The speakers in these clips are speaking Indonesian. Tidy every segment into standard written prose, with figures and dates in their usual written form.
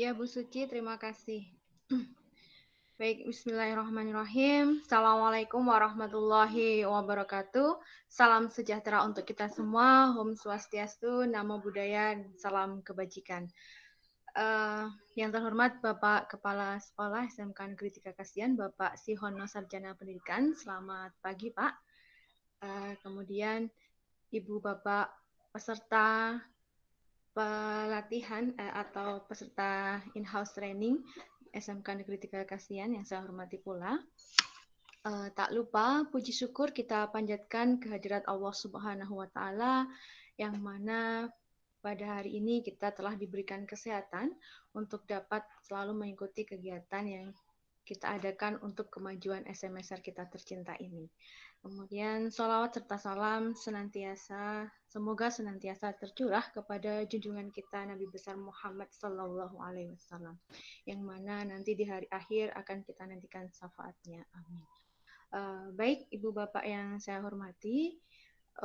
Ya, Bu Suci, terima kasih. Baik, bismillahirrahmanirrahim. Assalamualaikum warahmatullahi wabarakatuh. Salam sejahtera untuk kita semua. Om Swastiastu, Namo Buddhaya, salam kebajikan. Yang terhormat Bapak Kepala Sekolah SMK Negeri 3 Kasihan, Bapak Sihono Sarjana Pendidikan. Selamat pagi, Pak. Kemudian Ibu Bapak peserta pelatihan atau peserta in-house training SMK Negeri 3 Kasihan yang saya hormati pula. Tak lupa puji syukur kita panjatkan kehadirat Allah Subhanahu wa taala yang mana pada hari ini kita telah diberikan kesehatan untuk dapat selalu mengikuti kegiatan yang kita adakan untuk kemajuan SMSR kita tercinta ini. Kemudian sholawat serta salam semoga senantiasa tercurah kepada junjungan kita Nabi besar Muhammad Sallallahu Alaihi Wasallam, yang mana nanti di hari akhir akan kita nantikan syafaatnya. Amin. Baik Ibu Bapak yang saya hormati,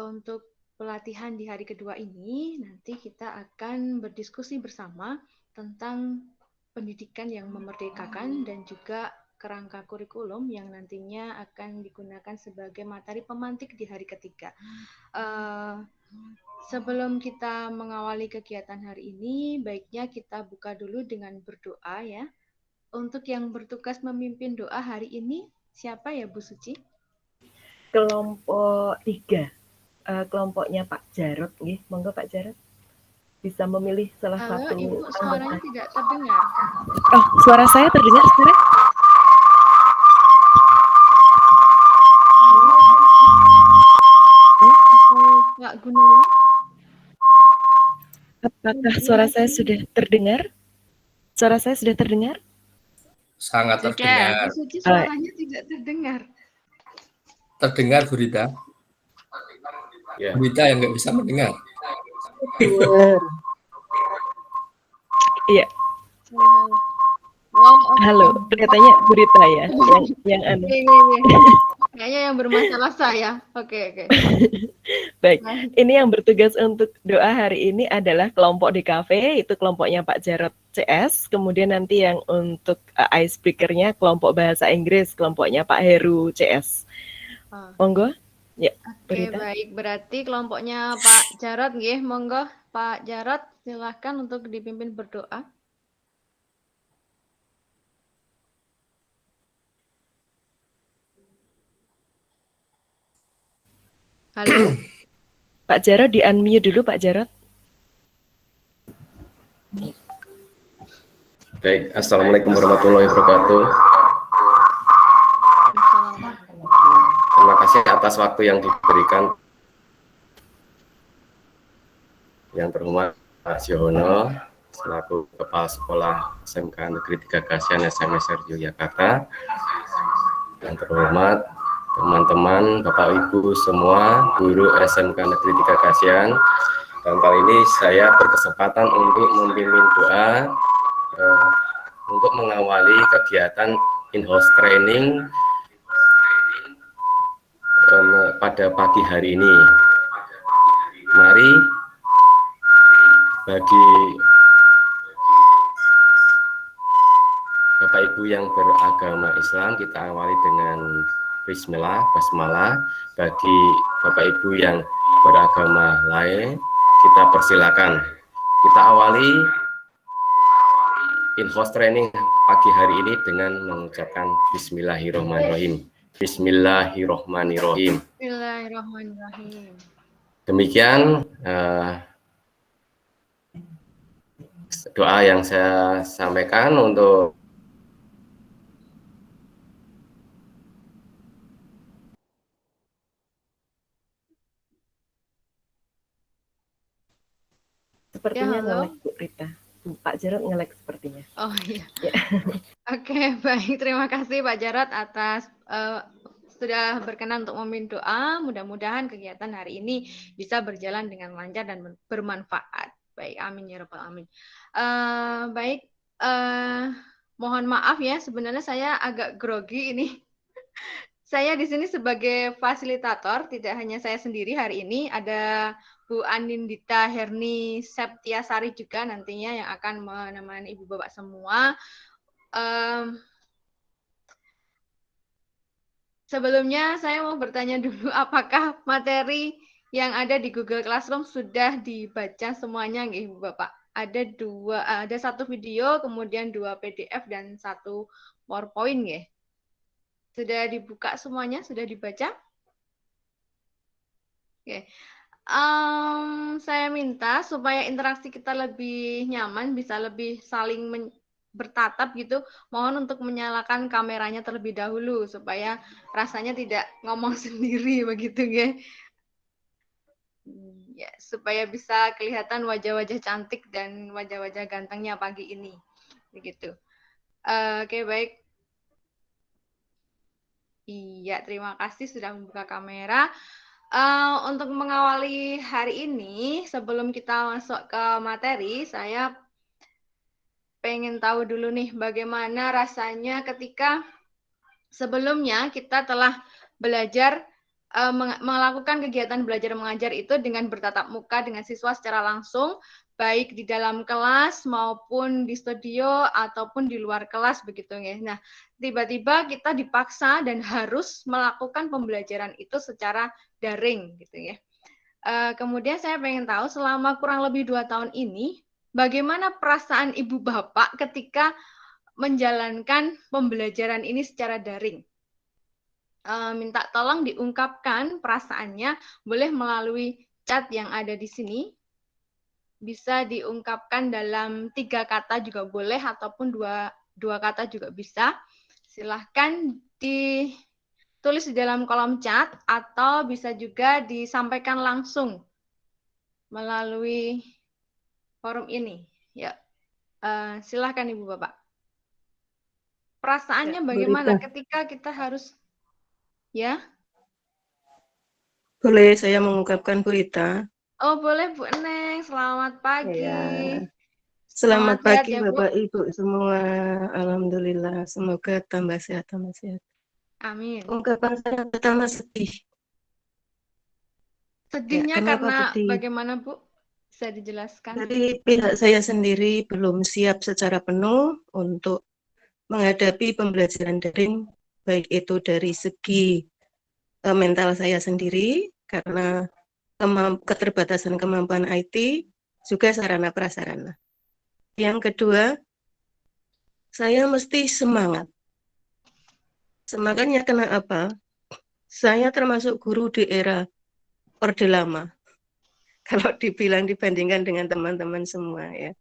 untuk pelatihan di hari kedua ini nanti kita akan berdiskusi bersama tentang pendidikan yang memerdekakan dan juga kerangka kurikulum yang nantinya akan digunakan sebagai materi pemantik di hari ketiga. Sebelum kita mengawali kegiatan hari ini, baiknya kita buka dulu dengan berdoa ya. Untuk yang bertugas memimpin doa hari ini, siapa ya Bu Suci? Kelompok 3, kelompoknya Pak Jarot, nggih. Monggo Pak Jarot. Bisa memilih salah satu. Ibu, suaranya tidak terdengar. Oh, suara saya terdengar sekarang? Pak Gunawan. Apakah suara saya sudah terdengar? Suara saya sudah terdengar? Sangat terdengar. Bu Suci suaranya tidak terdengar. Terdengar, Bu Rita. Ya. Bu Rita yang nggak bisa mendengar. Iya. Halo, kelihatannya Bu Rita ya, yang aneh. Kayaknya yang bermasalah saya. Oke. Baik, ini yang bertugas untuk doa hari ini adalah kelompok di kafe, itu kelompoknya Pak Jarot CS. Kemudian nanti yang untuk icebreaker-nya kelompok bahasa Inggris, kelompoknya Pak Heru CS. Monggo. Ya, Oke, baik. Berarti kelompoknya Pak Jarot, nggih. Monggo Pak Jarot, silahkan untuk dipimpin berdoa. Halo. Pak Jarot di-unmute dulu, Pak Jarot. Baik, Assalamualaikum warahmatullahi wabarakatuh. Terima kasih atas waktu yang diberikan. Yang terhormat Pak Sihono, selaku Kepala Sekolah SMK Negeri 3 Kasihan SMSR Yogyakarta. Yang terhormat teman-teman, Bapak Ibu semua, guru SMK Negeri 3 Kasihan. Dan kali ini saya berkesempatan untuk memimpin doa untuk mengawali kegiatan in-house training pada pagi hari ini. Mari bagi Bapak Ibu yang beragama Islam, kita awali dengan Bismillah, Basmalah. Bagi Bapak Ibu yang beragama lain, kita persilakan. Kita awali in-house training pagi hari ini dengan mengucapkan Bismillahirrahmanirrahim. Bismillahirrahmanirrahim. Bismillahirrahmanirrahim. Demikian doa yang saya sampaikan untuk sepertinya nge-lag Bu Rita. Pak Jarot nge-lag sepertinya. Oh iya. Oke, baik. Terima kasih Pak Jarot atas sudah berkenan untuk memimpin doa. Mudah-mudahan kegiatan hari ini bisa berjalan dengan lancar dan bermanfaat. Baik, amin ya rabbal alamin. Baik, mohon maaf ya, sebenarnya saya agak grogi ini. Saya di sini sebagai fasilitator, tidak hanya saya sendiri hari ini, ada Bu Anindita Herni Septiasari juga nantinya yang akan menemani Ibu Bapak semua. Sebelumnya saya mau bertanya dulu, apakah materi yang ada di Google Classroom sudah dibaca semuanya, nggih, Ibu Bapak? Ada satu video, kemudian 2 PDF dan 1 PowerPoint, nggih. Sudah dibuka semuanya, sudah dibaca? Oke. Saya minta supaya interaksi kita lebih nyaman, bisa lebih saling bertatap gitu, mohon untuk menyalakan kameranya terlebih dahulu supaya rasanya tidak ngomong sendiri begitu ya. Ya, supaya bisa kelihatan wajah-wajah cantik dan wajah-wajah gantengnya pagi ini. Begitu. Oke, baik. Iya, terima kasih sudah membuka kamera. Untuk mengawali hari ini, sebelum kita masuk ke materi, saya pengen tahu dulu nih bagaimana rasanya ketika sebelumnya kita telah belajar melakukan kegiatan belajar mengajar itu dengan bertatap muka dengan siswa secara langsung, baik di dalam kelas maupun di studio ataupun di luar kelas begitu ya. Nah, tiba-tiba kita dipaksa dan harus melakukan pembelajaran itu secara daring gitu ya. Kemudian saya pengen tahu selama kurang lebih 2 tahun ini, bagaimana perasaan Ibu Bapak ketika menjalankan pembelajaran ini secara daring? Minta tolong diungkapkan perasaannya, boleh melalui chat yang ada di sini. Bisa diungkapkan dalam 3 kata juga boleh, ataupun dua kata juga bisa. Silahkan ditulis di dalam kolom chat, atau bisa juga disampaikan langsung melalui forum ini. Ya, silahkan Ibu Bapak. Perasaannya bagaimana ketika kita harus, ya? Boleh saya mengungkapkan Bu Rita? Oh, boleh Bu Neng. Selamat pagi. Ya. Selamat pagi ya, Bapak Ibu semua. Alhamdulillah, semoga tambah sehat, tambah sehat. Amin. Ungkapan saya pertama sedih. Sedihnya ya, karena sedih? bagaimana Bu? Bisa dijelaskan? Dari pihak saya sendiri belum siap secara penuh untuk menghadapi pembelajaran daring, baik itu dari segi mental saya sendiri, karena keterbatasan kemampuan IT, juga sarana prasarana. Yang kedua, saya mesti semangat. Semangatnya kenapa? Saya termasuk guru di era Orde Lama. Kalau dibilang dibandingkan dengan teman-teman semua ya.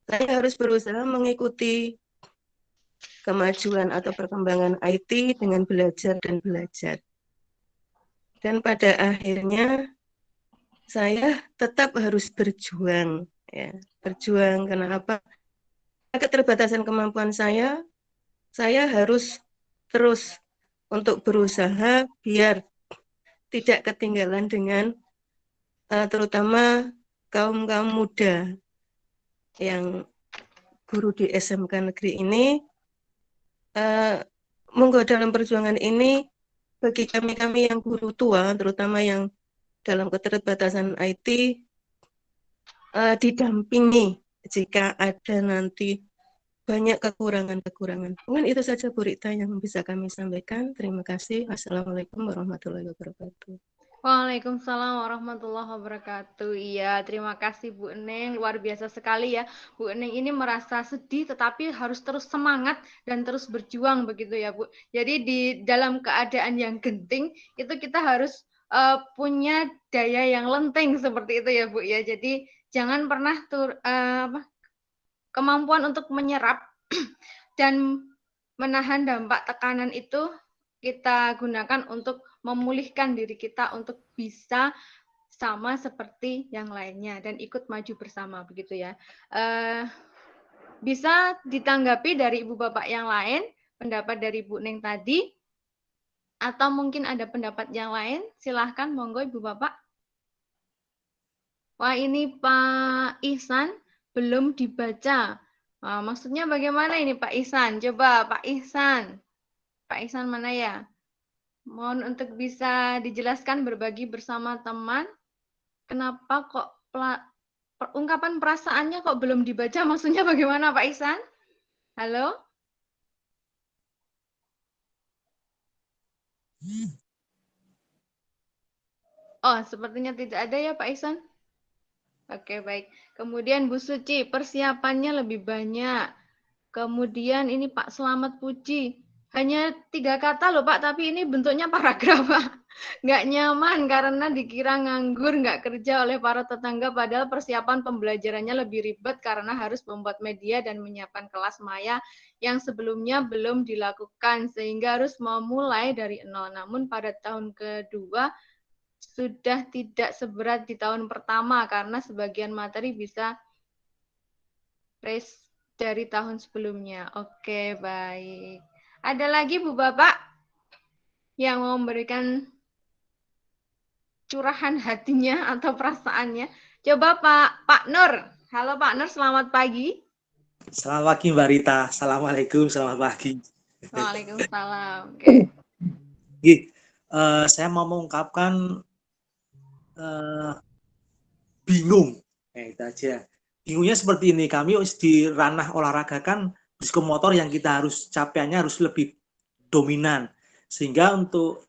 Saya harus berusaha mengikuti kemajuan atau perkembangan IT dengan belajar dan belajar. Dan pada akhirnya saya tetap harus berjuang ya. Berjuang kenapa? Keterbatasan kemampuan saya harus terus untuk berusaha biar tidak ketinggalan dengan terutama kaum-kaum muda yang guru di SMK negeri ini. Monggo dalam perjuangan ini bagi kami-kami yang guru tua, terutama yang dalam keterbatasan IT, didampingi jika ada nanti banyak kekurangan-kekurangan. Mungkin itu saja Bu Rita yang bisa kami sampaikan. Terima kasih. Assalamualaikum warahmatullahi wabarakatuh. Waalaikumsalam warahmatullahi wabarakatuh. Iya, terima kasih Bu Neng. Luar biasa sekali ya. Bu Neng ini merasa sedih tetapi harus terus semangat dan terus berjuang begitu ya Bu. Jadi di dalam keadaan yang genting itu kita harus punya daya yang lenteng seperti itu ya Bu ya. Jadi jangan pernah kemampuan untuk menyerap dan menahan dampak tekanan itu kita gunakan untuk memulihkan diri kita untuk bisa sama seperti yang lainnya dan ikut maju bersama begitu ya. Bisa ditanggapi dari Ibu Bapak yang lain, pendapat dari Bu Neng tadi, atau mungkin ada pendapat yang lain, silahkan monggo Ibu Bapak. Wah, ini Pak Ihsan belum dibaca. Maksudnya bagaimana ini Pak Ihsan? Coba Pak Ihsan. Pak Ihsan mana ya? Mohon untuk bisa dijelaskan berbagi bersama teman. Kenapa kok ungkapan perasaannya kok belum dibaca? Maksudnya bagaimana Pak Ihsan? Halo? Oh, sepertinya tidak ada ya Pak Ihsan. Oke, baik. Kemudian Bu Suci, persiapannya lebih banyak. Kemudian ini Pak Selamat Puji. Hanya 3 kata loh Pak, tapi ini bentuknya paragraf Pak. Nggak nyaman karena dikira nganggur, nggak kerja oleh para tetangga, padahal persiapan pembelajarannya lebih ribet karena harus membuat media dan menyiapkan kelas maya yang sebelumnya belum dilakukan, sehingga harus memulai dari nol. Namun pada tahun kedua sudah tidak seberat di tahun pertama karena sebagian materi bisa raise dari tahun sebelumnya. Oke, baik. Ada lagi Bu Bapak yang mau memberikan curahan hatinya atau perasaannya? Coba Pak Nur. Halo Pak Nur, selamat pagi. Selamat pagi Mbak Rita. Assalamualaikum, selamat pagi. Waalaikumsalam. Oke. Saya mau mengungkapkan bingung. Itu aja. Bingungnya seperti ini, kami di ranah olahraga kan psikomotor yang kita harus capaiannya harus lebih dominan. Sehingga untuk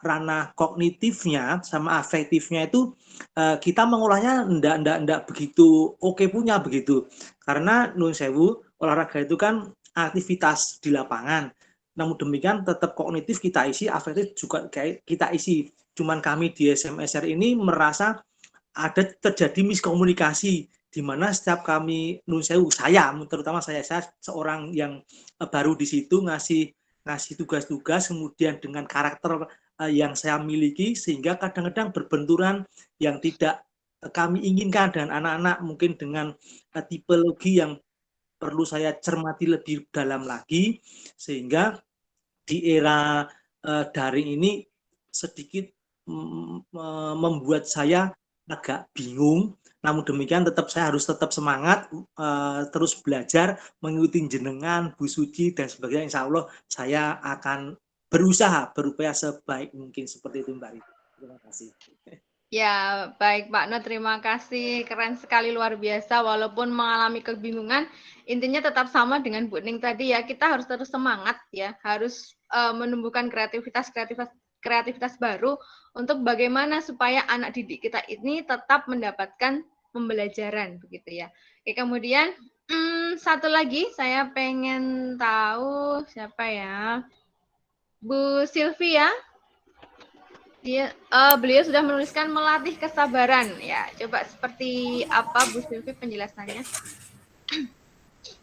ranah kognitifnya sama afektifnya itu kita mengolahnya enggak begitu oke punya begitu. Karena nun sewu, olahraga itu kan aktivitas di lapangan. Namun demikian tetap kognitif kita isi, afektif juga kita isi. Cuman kami di SMSR ini merasa ada terjadi miskomunikasi di mana setiap kami nun sewu, saya terutama saya seorang yang baru di situ ngasih tugas-tugas kemudian dengan karakter yang saya miliki sehingga kadang-kadang berbenturan yang tidak kami inginkan dengan anak-anak, mungkin dengan tipologi yang perlu saya cermati lebih dalam lagi, sehingga di era daring ini sedikit membuat saya agak bingung. Namun demikian saya harus tetap semangat terus belajar mengikuti jenengan, Bu Suci dan sebagainya. Insya Allah saya akan berusaha berupaya sebaik mungkin seperti itu Mbak Rita. Terima kasih. Ya, baik Pak Nur, terima kasih. Keren sekali, luar biasa. Walaupun mengalami kebingungan, intinya tetap sama dengan Bu Ning tadi ya. Kita harus terus semangat ya, harus menumbuhkan kreativitas baru untuk bagaimana supaya anak didik kita ini tetap mendapatkan pembelajaran begitu ya. Oke, kemudian satu lagi saya pengen tahu siapa ya? Bu Sylvia. Beliau sudah menuliskan melatih kesabaran ya. Coba seperti apa Bu Sylvie penjelasannya?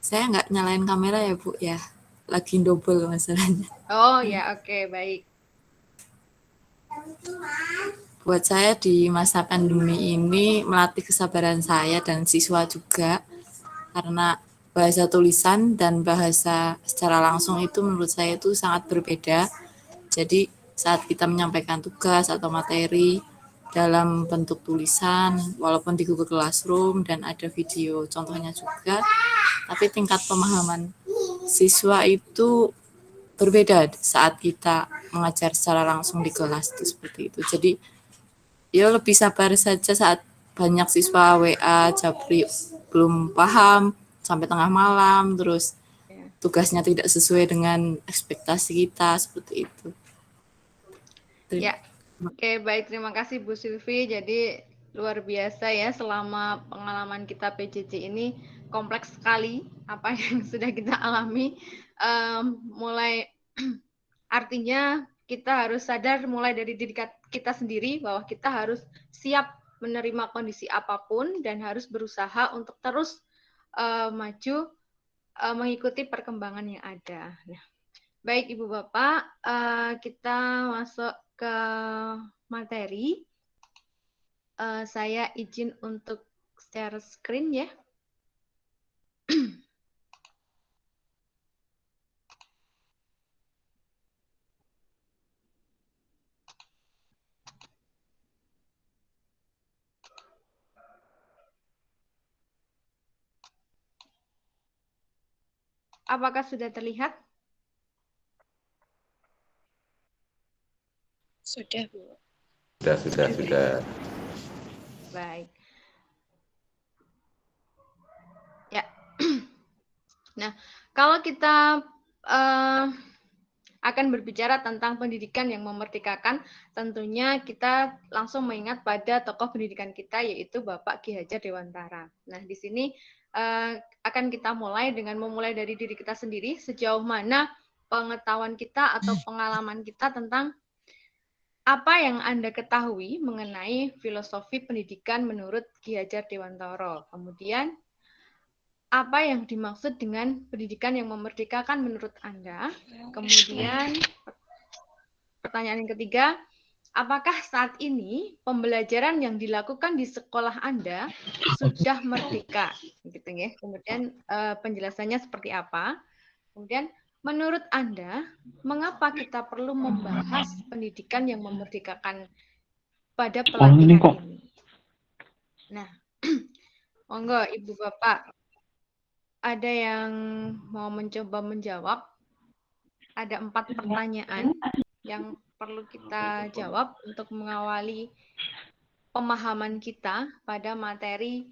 Saya nggak nyalain kamera ya Bu ya, lagi double masalahnya. Oh ya, oke, baik. Buat saya di masa pandemi ini melatih kesabaran saya dan siswa juga, karena bahasa tulisan dan bahasa secara langsung itu menurut saya itu sangat berbeda. Jadi saat kita menyampaikan tugas atau materi dalam bentuk tulisan, walaupun di Google Classroom dan ada video contohnya juga, tapi tingkat pemahaman siswa itu berbeda saat kita mengajar secara langsung di kelas itu seperti itu. Jadi ya lebih sabar saja saat banyak siswa WA, Japri belum paham sampai tengah malam, terus tugasnya tidak sesuai dengan ekspektasi kita seperti itu. Ya, oke, baik, terima kasih Bu Sylvie. Jadi luar biasa ya, selama pengalaman kita PJJ ini kompleks sekali apa yang sudah kita alami. Mulai artinya kita harus sadar mulai dari diri kita sendiri bahwa kita harus siap menerima kondisi apapun dan harus berusaha untuk terus maju mengikuti perkembangan yang ada. Nah, baik Ibu Bapak, kita masuk ke materi. Saya izin untuk share screen ya. Apakah sudah terlihat? Sudah, Bu. Sudah. baik. Ya. Nah, kalau kita akan berbicara tentang pendidikan yang memerdekakan, tentunya kita langsung mengingat pada tokoh pendidikan kita, yaitu Bapak Ki Hajar Dewantara. Nah, di sini akan kita mulai dengan memulai dari diri kita sendiri, sejauh mana pengetahuan kita atau pengalaman kita tentang apa yang Anda ketahui mengenai filosofi pendidikan menurut Ki Hajar Dewantara. Kemudian, apa yang dimaksud dengan pendidikan yang memerdekakan menurut Anda? Kemudian, pertanyaan yang ketiga, apakah saat ini pembelajaran yang dilakukan di sekolah Anda sudah merdeka? Gitu ya. Kemudian penjelasannya seperti apa? Kemudian, menurut Anda, mengapa kita perlu membahas pendidikan yang memerdekakan pada pelatihan ini? Nah, monggo Ibu Bapak, ada yang mau mencoba menjawab? Ada 4 pertanyaan yang perlu kita jawab untuk mengawali pemahaman kita pada materi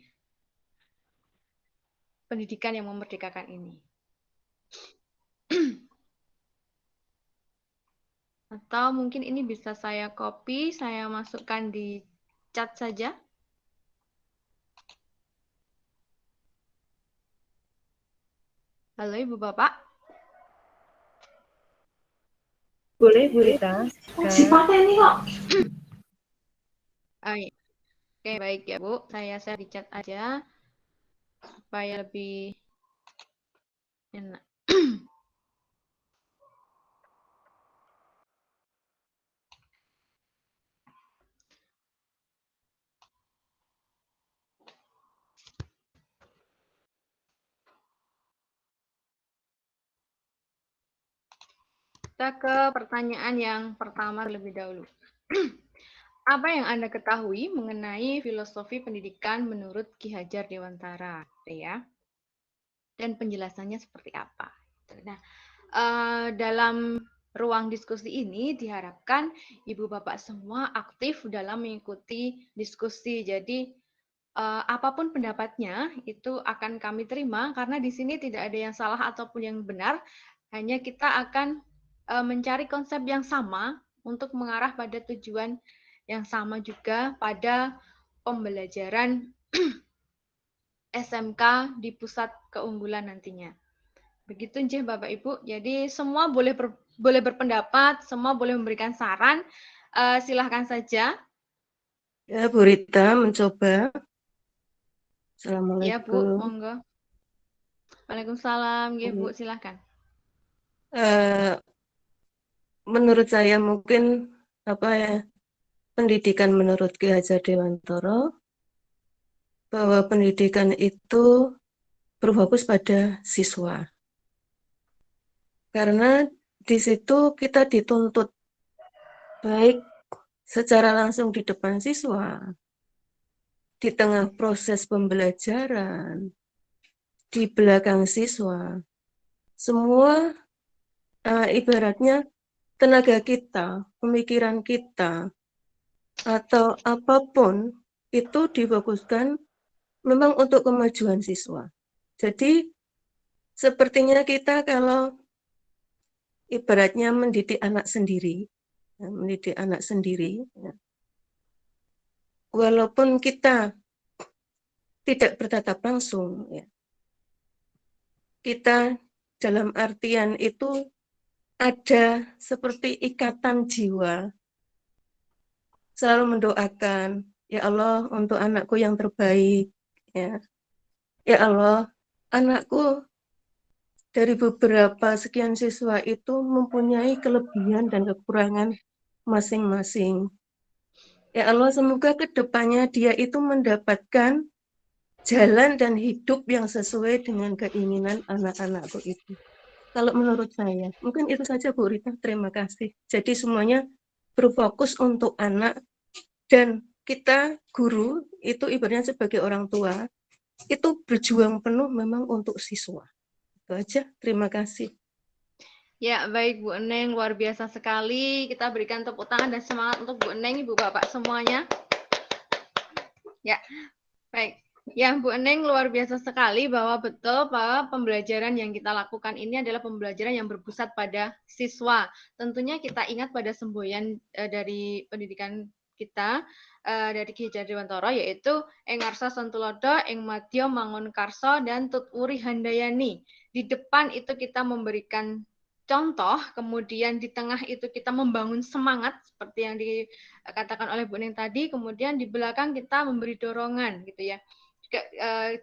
pendidikan yang memerdekakan ini. Atau mungkin ini bisa saya copy, saya masukkan di chat saja. Halo Ibu Bapak. Boleh, Bu Rita. Oke, baik ya Bu. Saya share di chat aja supaya lebih enak. Kita ke pertanyaan yang pertama terlebih dahulu. Apa yang Anda ketahui mengenai filosofi pendidikan menurut Ki Hajar Dewantara, ya? Dan penjelasannya seperti apa? Nah, dalam ruang diskusi ini diharapkan Ibu Bapak semua aktif dalam mengikuti diskusi. Jadi apapun pendapatnya itu akan kami terima karena di sini tidak ada yang salah ataupun yang benar. Hanya kita akan mencari konsep yang sama untuk mengarah pada tujuan yang sama juga pada pembelajaran SMK di pusat keunggulan nantinya. Begitu nggih Bapak Ibu. Jadi semua boleh berpendapat, semua boleh memberikan saran. Silahkan saja. Ya, Bu Rita mencoba. Assalamualaikum. Ya Bu, monggo. Waalaikumsalam, ya Bu, silahkan. Menurut saya mungkin pendidikan menurut Ki Hajar Dewantara bahwa pendidikan itu berfokus pada siswa. Karena di situ kita dituntut baik secara langsung di depan siswa, di tengah proses pembelajaran, di belakang siswa. Semua ibaratnya tenaga kita, pemikiran kita, atau apapun itu difokuskan memang untuk kemajuan siswa. Jadi sepertinya kita kalau ibaratnya mendidik anak sendiri, walaupun kita tidak bertatap langsung, ya, kita dalam artian itu ada seperti ikatan jiwa, selalu mendoakan, ya Allah untuk anakku yang terbaik, ya Allah anakku dari beberapa sekian siswa itu mempunyai kelebihan dan kekurangan masing-masing. Ya Allah, semoga kedepannya dia itu mendapatkan jalan dan hidup yang sesuai dengan keinginan anak-anakku itu. Kalau menurut saya, mungkin itu saja Bu Rita, terima kasih. Jadi semuanya berfokus untuk anak dan kita guru itu ibaratnya sebagai orang tua itu berjuang penuh memang untuk siswa. Itu aja, terima kasih. Ya, baik Bu Eneng, luar biasa sekali. Kita berikan tepuk tangan dan semangat untuk Bu Eneng, Ibu Bapak semuanya. Ya, baik. Ya, Bu Eneng luar biasa sekali bahwa betul bahwa pembelajaran yang kita lakukan ini adalah pembelajaran yang berpusat pada siswa. Tentunya kita ingat pada semboyan dari pendidikan kita dari Ki Hajar Dewantara, yaitu Ing Arsa Santulodo, Ing Madya Mangun Karso, dan Tut Wuri Handayani. Di depan itu kita memberikan contoh, kemudian di tengah itu kita membangun semangat seperti yang dikatakan oleh Bu Eneng tadi, kemudian di belakang kita memberi dorongan gitu ya.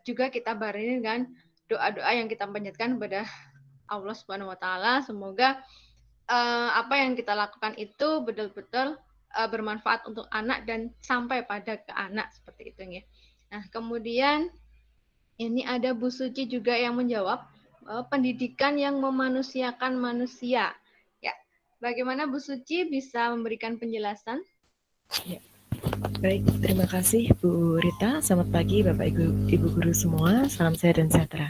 Juga kita barengi dengan doa-doa yang kita panjatkan kepada Allah Subhanahu wa taala, semoga apa yang kita lakukan itu betul-betul bermanfaat untuk anak dan sampai pada ke anak seperti itu ya. Nah, kemudian ini ada Bu Suci juga yang menjawab pendidikan yang memanusiakan manusia. Ya, bagaimana Bu Suci bisa memberikan penjelasan? Ya. Baik, terima kasih Bu Rita. Selamat pagi Bapak Ibu Guru semua. Salam sehat dan sejahtera.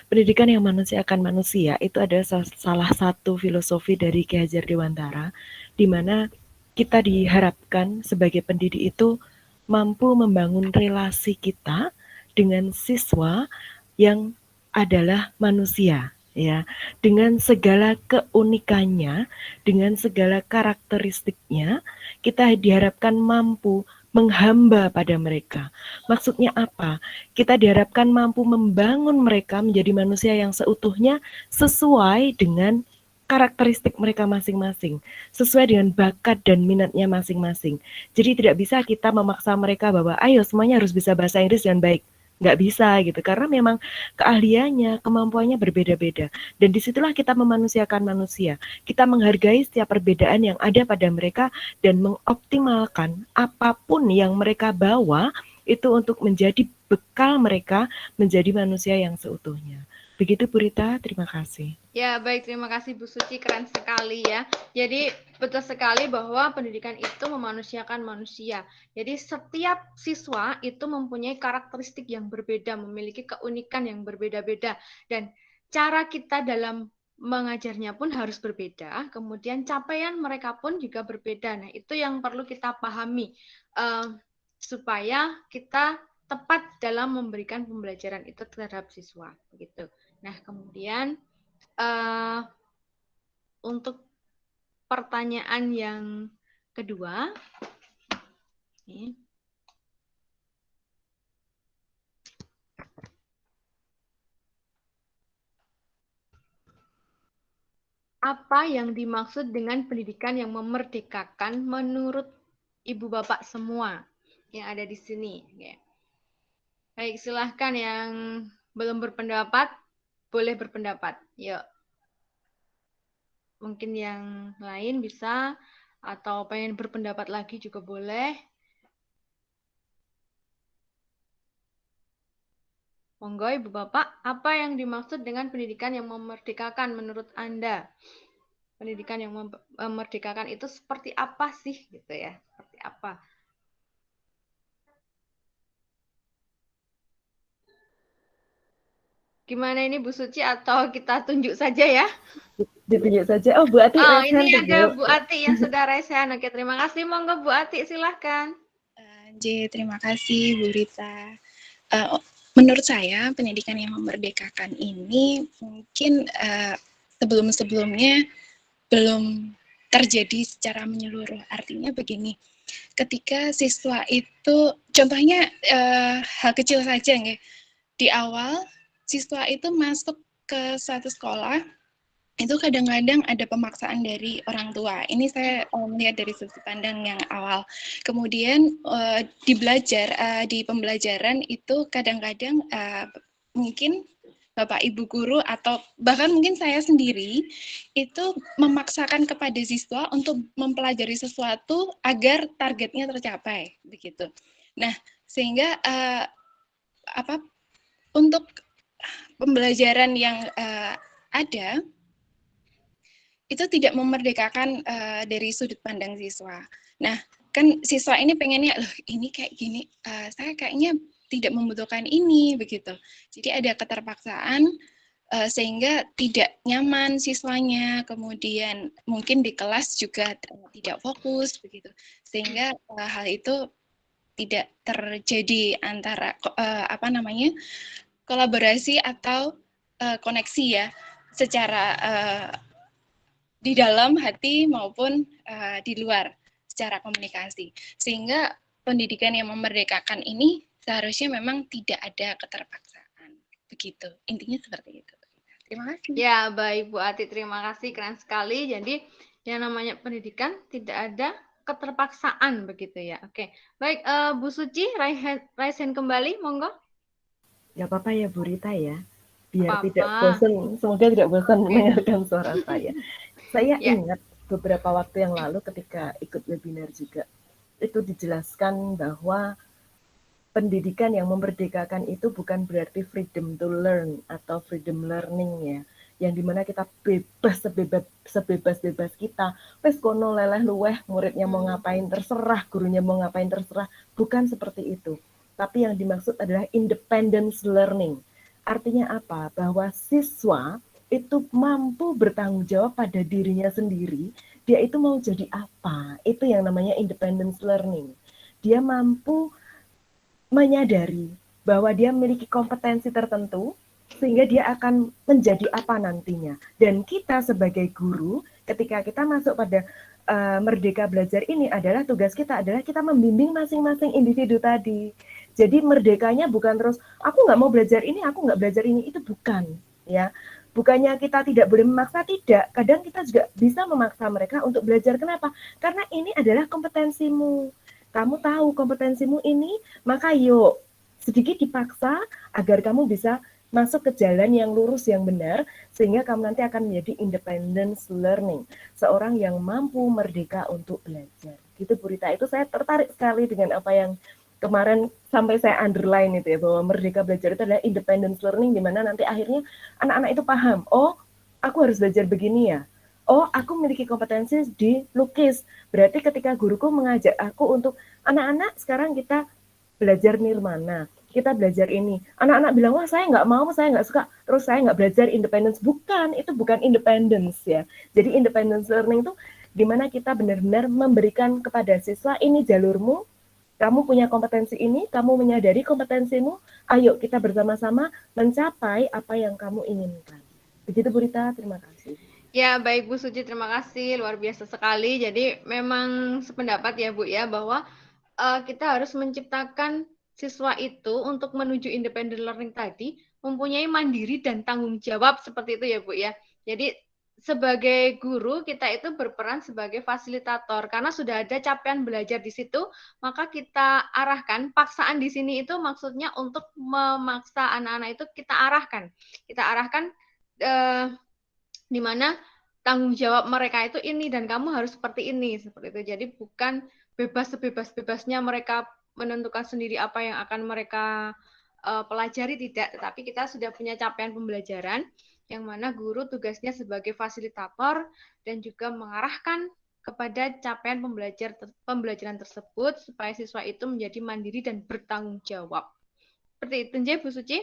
Pendidikan yang memanusiakan manusia itu adalah salah satu filosofi dari Ki Hajar Dewantara, di mana kita diharapkan sebagai pendidik itu mampu membangun relasi kita dengan siswa yang adalah manusia, ya, dengan segala keunikannya, dengan segala karakteristiknya, kita diharapkan mampu menghamba pada mereka. Maksudnya apa? Kita diharapkan mampu membangun mereka menjadi manusia yang seutuhnya sesuai dengan karakteristik mereka masing-masing, sesuai dengan bakat dan minatnya masing-masing. Jadi tidak bisa kita memaksa mereka bahwa ayo semuanya harus bisa bahasa Inggris dengan baik. Nggak bisa gitu, karena memang keahliannya, kemampuannya berbeda-beda. Dan disitulah kita memanusiakan manusia. Kita menghargai setiap perbedaan yang ada pada mereka dan mengoptimalkan apapun yang mereka bawa itu untuk menjadi bekal mereka menjadi manusia yang seutuhnya. Begitu Bu Rita, terima kasih. Ya, baik, terima kasih Bu Suci, keren sekali ya. Jadi betul sekali bahwa pendidikan itu memanusiakan manusia. Jadi setiap siswa itu mempunyai karakteristik yang berbeda, memiliki keunikan yang berbeda-beda. Dan cara kita dalam mengajarnya pun harus berbeda, kemudian capaian mereka pun juga berbeda. Nah, itu yang perlu kita pahami supaya kita tepat dalam memberikan pembelajaran itu terhadap siswa. Begitu. Nah, kemudian untuk pertanyaan yang kedua, apa yang dimaksud dengan pendidikan yang memerdekakan menurut Ibu Bapak semua yang ada di sini? Baik, silahkan yang belum berpendapat, boleh berpendapat. Yuk. Mungkin yang lain bisa, atau pengen berpendapat lagi juga boleh. Monggo Ibu Bapak, apa yang dimaksud dengan pendidikan yang memerdekakan menurut Anda? Pendidikan yang memerdekakan itu seperti apa sih gitu ya? Seperti apa? Gimana ini Bu Suci, atau kita tunjuk saja ya? Ditunjuk saja. Oh, Bu Ati. Oh, ini ada Bu Ati yang sudah raise hand. Oke, terima kasih. Monggo Bu Ati, silahkan. Terima kasih Bu Rita. Menurut saya pendidikan yang memerdekakan ini mungkin sebelum-sebelumnya belum terjadi secara menyeluruh. Artinya begini, ketika siswa itu, contohnya hal kecil saja nggih. Di awal siswa itu masuk ke suatu sekolah, itu kadang-kadang ada pemaksaan dari orang tua. Ini saya melihat dari sudut pandang yang awal. Kemudian di pembelajaran itu kadang-kadang mungkin Bapak Ibu guru atau bahkan mungkin saya sendiri itu memaksakan kepada siswa untuk mempelajari sesuatu agar targetnya tercapai, begitu. Nah, sehingga untuk pembelajaran yang ada itu tidak memerdekakan dari sudut pandang siswa. Nah, kan siswa ini pengennya, loh ini kayak gini, saya kayaknya tidak membutuhkan ini, begitu. Jadi ada keterpaksaan sehingga tidak nyaman siswanya, kemudian mungkin di kelas juga tidak fokus, begitu. Sehingga hal itu tidak terjadi antara kolaborasi atau koneksi ya secara di dalam hati maupun di luar secara komunikasi, sehingga pendidikan yang memerdekakan ini seharusnya memang tidak ada keterpaksaan, begitu intinya seperti itu. Terima kasih. Ya, baik Bu Ati, terima kasih, keren sekali. Jadi yang namanya pendidikan tidak ada keterpaksaan begitu ya. Oke, baik Bu Suci, raise hand kembali, monggo. Gak apa-apa ya Bu Rita ya, biar Apa-apa. tidak bosan, semoga tidak bosan mendengarkan suara saya. Saya ingat beberapa waktu yang lalu ketika ikut webinar juga, itu dijelaskan bahwa pendidikan yang memerdekakan itu bukan berarti freedom to learn atau freedom learning ya, yang dimana kita bebas sebebas kita, wes kono leleh luweh, muridnya mau ngapain terserah, gurunya mau ngapain terserah, bukan seperti itu. Tapi yang dimaksud adalah independence learning. Artinya apa? Bahwa siswa itu mampu bertanggung jawab pada dirinya sendiri, dia itu mau jadi apa, itu yang namanya independence learning. Dia mampu menyadari bahwa dia memiliki kompetensi tertentu sehingga dia akan menjadi apa nantinya. Dan kita sebagai guru ketika kita masuk pada Merdeka Belajar ini adalah tugas kita adalah kita membimbing masing-masing individu tadi. Jadi merdekanya bukan terus aku nggak mau belajar ini, aku nggak belajar ini, itu bukan ya. Bukannya kita tidak boleh memaksa, tidak. Kadang kita juga bisa memaksa mereka untuk belajar. Kenapa? Karena ini adalah kompetensimu. Kamu tahu kompetensimu ini, maka yuk sedikit dipaksa agar kamu bisa masuk ke jalan yang lurus, yang benar, sehingga kamu nanti akan menjadi independence learning, seorang yang mampu merdeka untuk belajar. Gitu Bu Rita, itu saya tertarik sekali dengan apa yang kemarin sampai saya underline itu ya, bahwa merdeka belajar itu adalah independence learning, di mana nanti akhirnya anak-anak itu paham, oh aku harus belajar begini ya, oh aku memiliki kompetensi di lukis, berarti ketika guruku mengajak aku untuk anak-anak sekarang kita belajar nirmana, kita belajar ini, anak-anak bilang wah saya nggak mau, saya nggak suka, terus saya nggak belajar independence, bukan, itu bukan independence ya. Jadi independence learning itu dimana kita benar-benar memberikan kepada siswa, ini jalurmu, kamu punya kompetensi ini, kamu menyadari kompetensimu, ayo kita bersama-sama mencapai apa yang kamu inginkan. Begitu Bu Rita, terima kasih. Ya, baik Bu Suci, terima kasih, luar biasa sekali. Jadi memang sependapat ya Bu ya, bahwa kita harus menciptakan siswa itu untuk menuju independent learning tadi, mempunyai mandiri dan tanggung jawab seperti itu ya Bu ya. Jadi sebagai guru kita itu berperan sebagai fasilitator, karena sudah ada capaian belajar di situ, maka kita arahkan, paksaan di sini itu maksudnya untuk memaksa anak-anak itu kita arahkan di mana tanggung jawab mereka itu ini dan kamu harus seperti itu. Jadi bukan bebas sebebas-bebasnya mereka menentukan sendiri apa yang akan mereka pelajari, tidak, tetapi kita sudah punya capaian pembelajaran yang mana guru tugasnya sebagai fasilitator dan juga mengarahkan kepada capaian pembelajaran tersebut supaya siswa itu menjadi mandiri dan bertanggung jawab. Seperti itu, Bu Suci?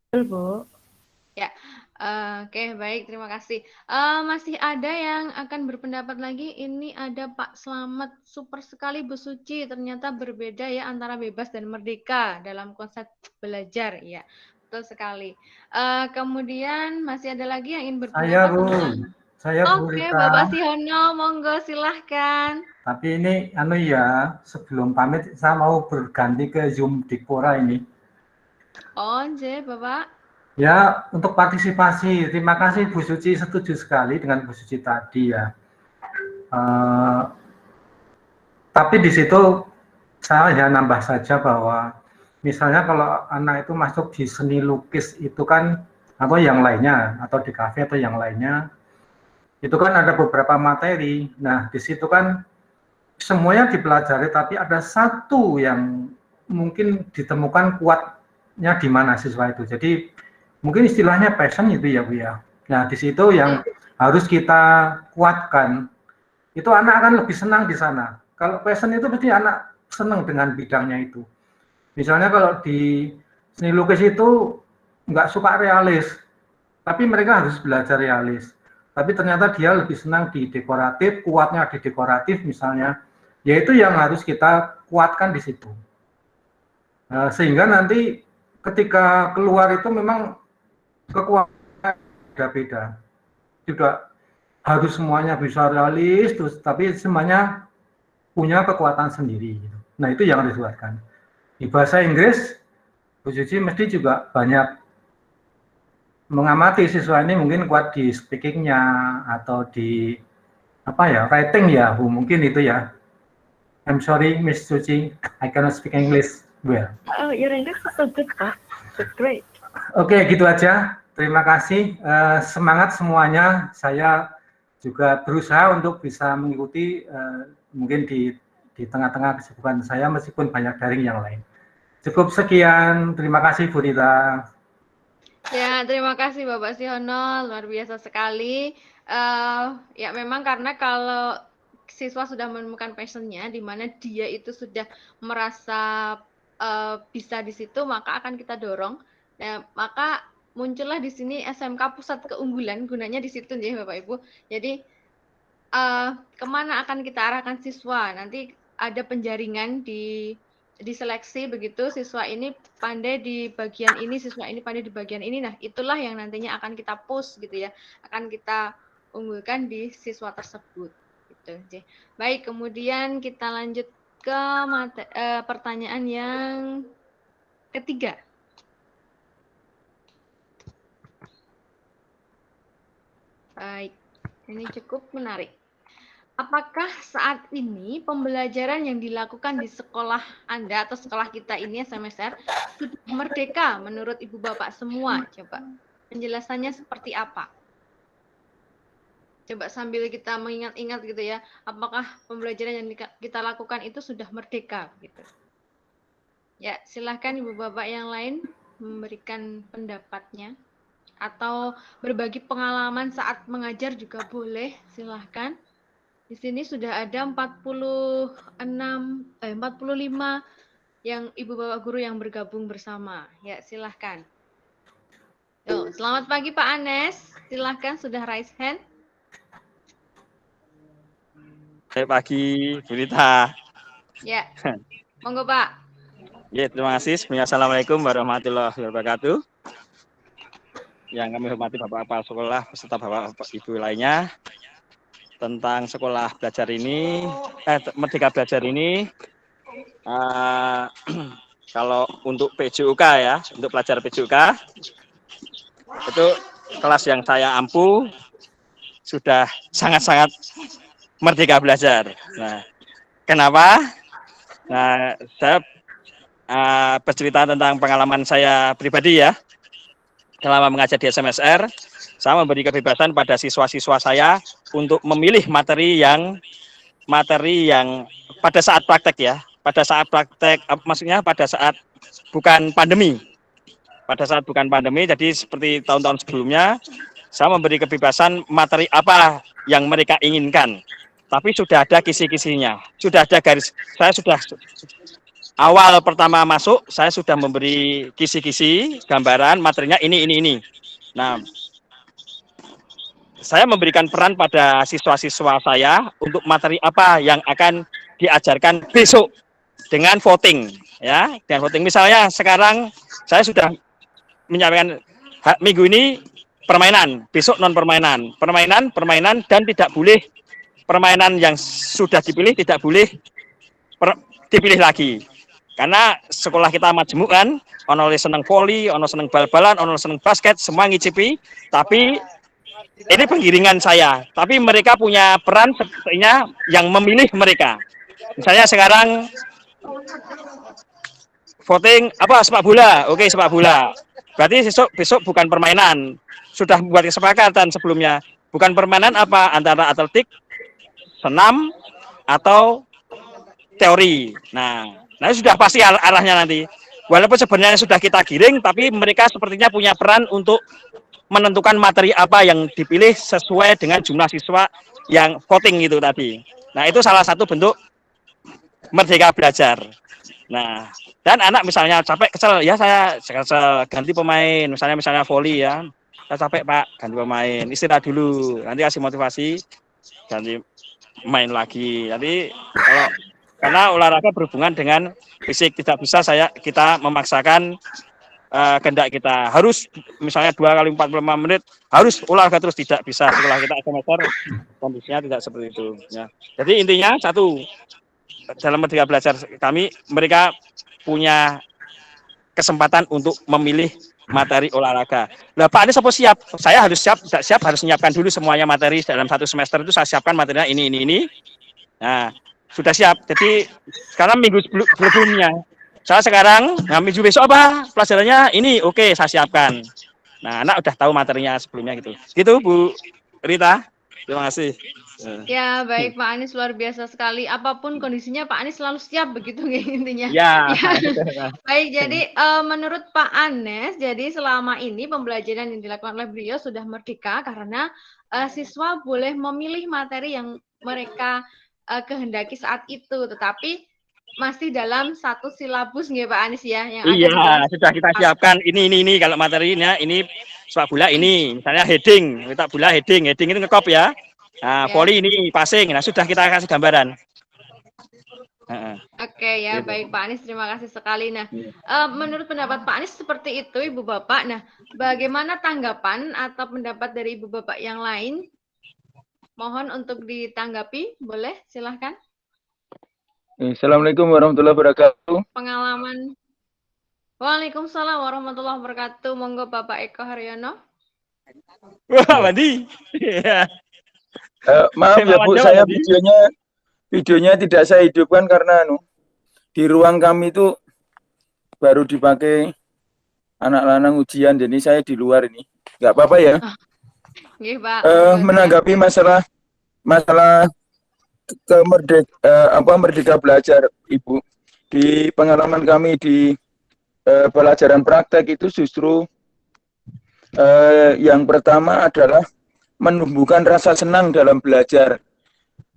Betul, Bu. Ya, oke, baik, terima kasih. Masih ada yang akan berpendapat lagi? Ini ada Pak Slamet, super sekali Bu Suci, ternyata berbeda ya antara bebas dan merdeka dalam konsep belajar, ya, betul sekali. Kemudian masih ada lagi yang ingin berpendapat? Saya Bu Oke, Rita. Bapak Sihono, monggo silahkan. Tapi ini ya, sebelum pamit saya mau berganti ke Zoom Dikpora ini. Oh, Bapak. Ya, untuk partisipasi, terima kasih Bu Suci, setuju sekali dengan Bu Suci tadi ya. Tapi di situ saya ya nambah saja bahwa misalnya kalau anak itu masuk di seni lukis itu kan, atau yang lainnya, atau di kafe atau yang lainnya, itu kan ada beberapa materi. Nah, di situ kan semuanya dipelajari, tapi ada satu yang mungkin ditemukan kuatnya di mana siswa itu. Jadi mungkin istilahnya passion itu ya Bu ya. Nah di situ yang harus kita kuatkan, itu anak akan lebih senang di sana. Kalau passion itu pasti anak senang dengan bidangnya itu. Misalnya kalau di seni lukis itu nggak suka realis, tapi mereka harus belajar realis. Tapi ternyata dia lebih senang di dekoratif, kuatnya di dekoratif misalnya. Yaitu yang harus kita kuatkan di situ. Sehingga nanti ketika keluar itu memang kekuatan beda-beda. Tidak harus semuanya bisa realis, terus, tapi semuanya punya kekuatan sendiri. Nah, itu yang harus dikuatkan. Di bahasa Inggris, Bu Suci mesti juga banyak mengamati siswa ini, mungkin kuat di speaking-nya atau di writing ya, Bu, mungkin itu ya. I'm sorry, Miss Suci, I cannot speak English well. Oh, your English is so good, Pak. That's great. Oke, gitu aja. Terima kasih. Semangat semuanya. Saya juga berusaha untuk bisa mengikuti mungkin di tengah-tengah kesibukan saya meskipun banyak daring yang lain. Cukup sekian. Terima kasih, Bu Rita. Ya, terima kasih Bapak Siono, luar biasa sekali. Ya memang karena kalau siswa sudah menemukan passion-nya, di mana dia itu sudah merasa bisa di situ, maka akan kita dorong. Maka muncullah di sini SMK Pusat Keunggulan, gunanya di situ ya Bapak Ibu. Jadi kemana akan kita arahkan siswa? Nanti ada penjaringan diseleksi begitu, siswa ini pandai di bagian ini, siswa ini pandai di bagian ini. Nah, itulah yang nantinya akan kita push gitu ya, akan kita unggulkan di siswa tersebut. Gitu. Baik, kemudian kita lanjut ke pertanyaan yang ketiga. Baik, ini cukup menarik. Apakah saat ini pembelajaran yang dilakukan di sekolah Anda atau sekolah kita ini SMSR sudah merdeka menurut Ibu Bapak semua? Coba penjelasannya seperti apa? Coba sambil kita mengingat-ingat gitu ya, apakah pembelajaran yang kita lakukan itu sudah merdeka gitu. Ya, silahkan Ibu Bapak yang lain memberikan pendapatnya atau berbagi pengalaman saat mengajar juga boleh, silahkan. Di sini sudah ada 45 yang Ibu Bapak Guru yang bergabung bersama. Ya, silahkan. Selamat pagi Pak Anes, silahkan sudah raise hand. Selamat pagi, Bu Rita. Ya, monggo Pak. Ya, terima kasih. Assalamualaikum warahmatullahi wabarakatuh. Yang kami hormati Bapak-Bapak sekolah, beserta Bapak Ibu lainnya, tentang sekolah belajar ini, Merdeka Belajar ini, kalau untuk PJUK ya, untuk pelajar PJUK, itu kelas yang saya ampu sudah sangat-sangat merdeka belajar. Nah, kenapa? Nah, saya bercerita tentang pengalaman saya pribadi ya. Selama mengajar di SMSR, saya memberi kebebasan pada siswa-siswa saya untuk memilih materi yang pada saat praktek ya. Pada saat praktek, maksudnya pada saat bukan pandemi. Pada saat bukan pandemi, jadi seperti tahun-tahun sebelumnya, saya memberi kebebasan materi apa yang mereka inginkan. Tapi sudah ada kisi-kisinya, sudah ada garis. Saya sudah awal pertama masuk, saya sudah memberi kisi-kisi, gambaran materinya ini. Nah, saya memberikan peran pada siswa-siswa saya untuk materi apa yang akan diajarkan besok dengan voting, ya. Dengan voting, misalnya sekarang saya sudah menyampaikan minggu ini permainan, besok non permainan, permainan dan tidak boleh. Permainan yang sudah dipilih tidak boleh dipilih lagi. Karena sekolah kita majemuk kan, ono seneng voli, ono seneng bal-balan, ono seneng basket, semua ngicipi. Tapi ini penggiringan saya. Tapi mereka punya peran sepertinya yang memilih mereka. Misalnya sekarang voting sepak bola. Oke, sepak bola. Berarti besok bukan permainan. Sudah buat kesepakatan sebelumnya. Bukan permainan antara atletik, senam atau teori. Nah sudah pasti arahnya nanti. Walaupun sebenarnya sudah kita giring, tapi mereka sepertinya punya peran untuk menentukan materi apa yang dipilih sesuai dengan jumlah siswa yang voting itu tadi. Nah, itu salah satu bentuk merdeka belajar. Nah, dan anak misalnya capek, kesel, ya saya kesel, ganti pemain, misalnya voli ya. Saya capek Pak, ganti pemain, istirahat dulu, nanti kasih motivasi, ganti main lagi. Jadi kalau Karena olahraga berhubungan dengan fisik, tidak bisa kita memaksakan kehendak kita. Harus misalnya 2 kali 45 menit harus olahraga terus, tidak bisa. Setelah kita semester kondisinya tidak seperti itu. Ya. Jadi intinya satu, dalam Merdeka Belajar kami, mereka punya kesempatan untuk memilih materi olahraga. Nah, Pak Anies apa siap? Saya harus siap, tidak siap harus menyiapkan dulu semuanya materi dalam 1 semester itu saya siapkan materinya ini. Nah, sudah siap. Jadi sekarang minggu sebelumnya, saya sekarang minggu besok apa pelajarannya ini, oke, saya siapkan. Nah, anak udah tahu materinya sebelumnya gitu. Gitu Bu Rita. Terima kasih. Ya, baik Pak Anies, luar biasa sekali. Apapun kondisinya Pak Anies selalu siap begitu nggih intinya. Ya. Baik, jadi menurut Pak Anies, jadi selama ini pembelajaran yang dilakukan oleh beliau sudah merdeka karena siswa boleh memilih materi yang mereka kehendaki saat itu, tetapi masih dalam satu silabus nggih Pak Anies ya yang ada di dalam sudah kita siapkan ini kalau materinya ini sepak bola ini, misalnya heading, kita bola heading itu ngekop ya. Nah, volley ini passing. Nah, sudah kita kasih gambaran. Oke ya, baik Pak Anies, terima kasih sekali. Nah, menurut pendapat Pak Anies seperti itu, Ibu Bapak. Nah, bagaimana tanggapan atau pendapat dari Ibu Bapak yang lain? Mohon untuk ditanggapi, boleh? Silahkan. Assalamualaikum warahmatullahi wabarakatuh. Pengalaman. Waalaikumsalam warahmatullahi wabarakatuh. Monggo Bapak Eko Haryono. Wah, Bandi. Maaf ya Bu, saya videonya tidak saya hidupkan karena di ruang kami itu baru dipakai anak lanang ujian, jadi saya di luar ini. Nggak apa-apa ya. Pak, menanggapi masalah Merdeka Belajar, Ibu. Di pengalaman kami di pelajaran praktek itu justru yang pertama adalah menumbuhkan rasa senang dalam belajar.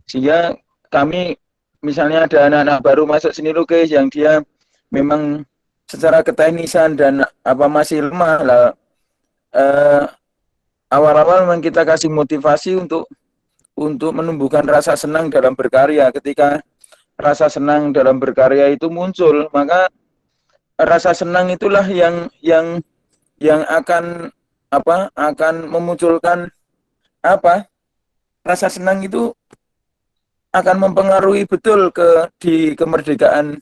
Sehingga kami misalnya ada anak-anak baru masuk seni lukis yang dia memang secara keteknisan dan masih lemah lah. Awal-awal memang kita kasih motivasi untuk menumbuhkan rasa senang dalam berkarya. Ketika rasa senang dalam berkarya itu muncul, maka rasa senang itulah yang akan memunculkan rasa senang itu akan mempengaruhi betul di kemerdekaan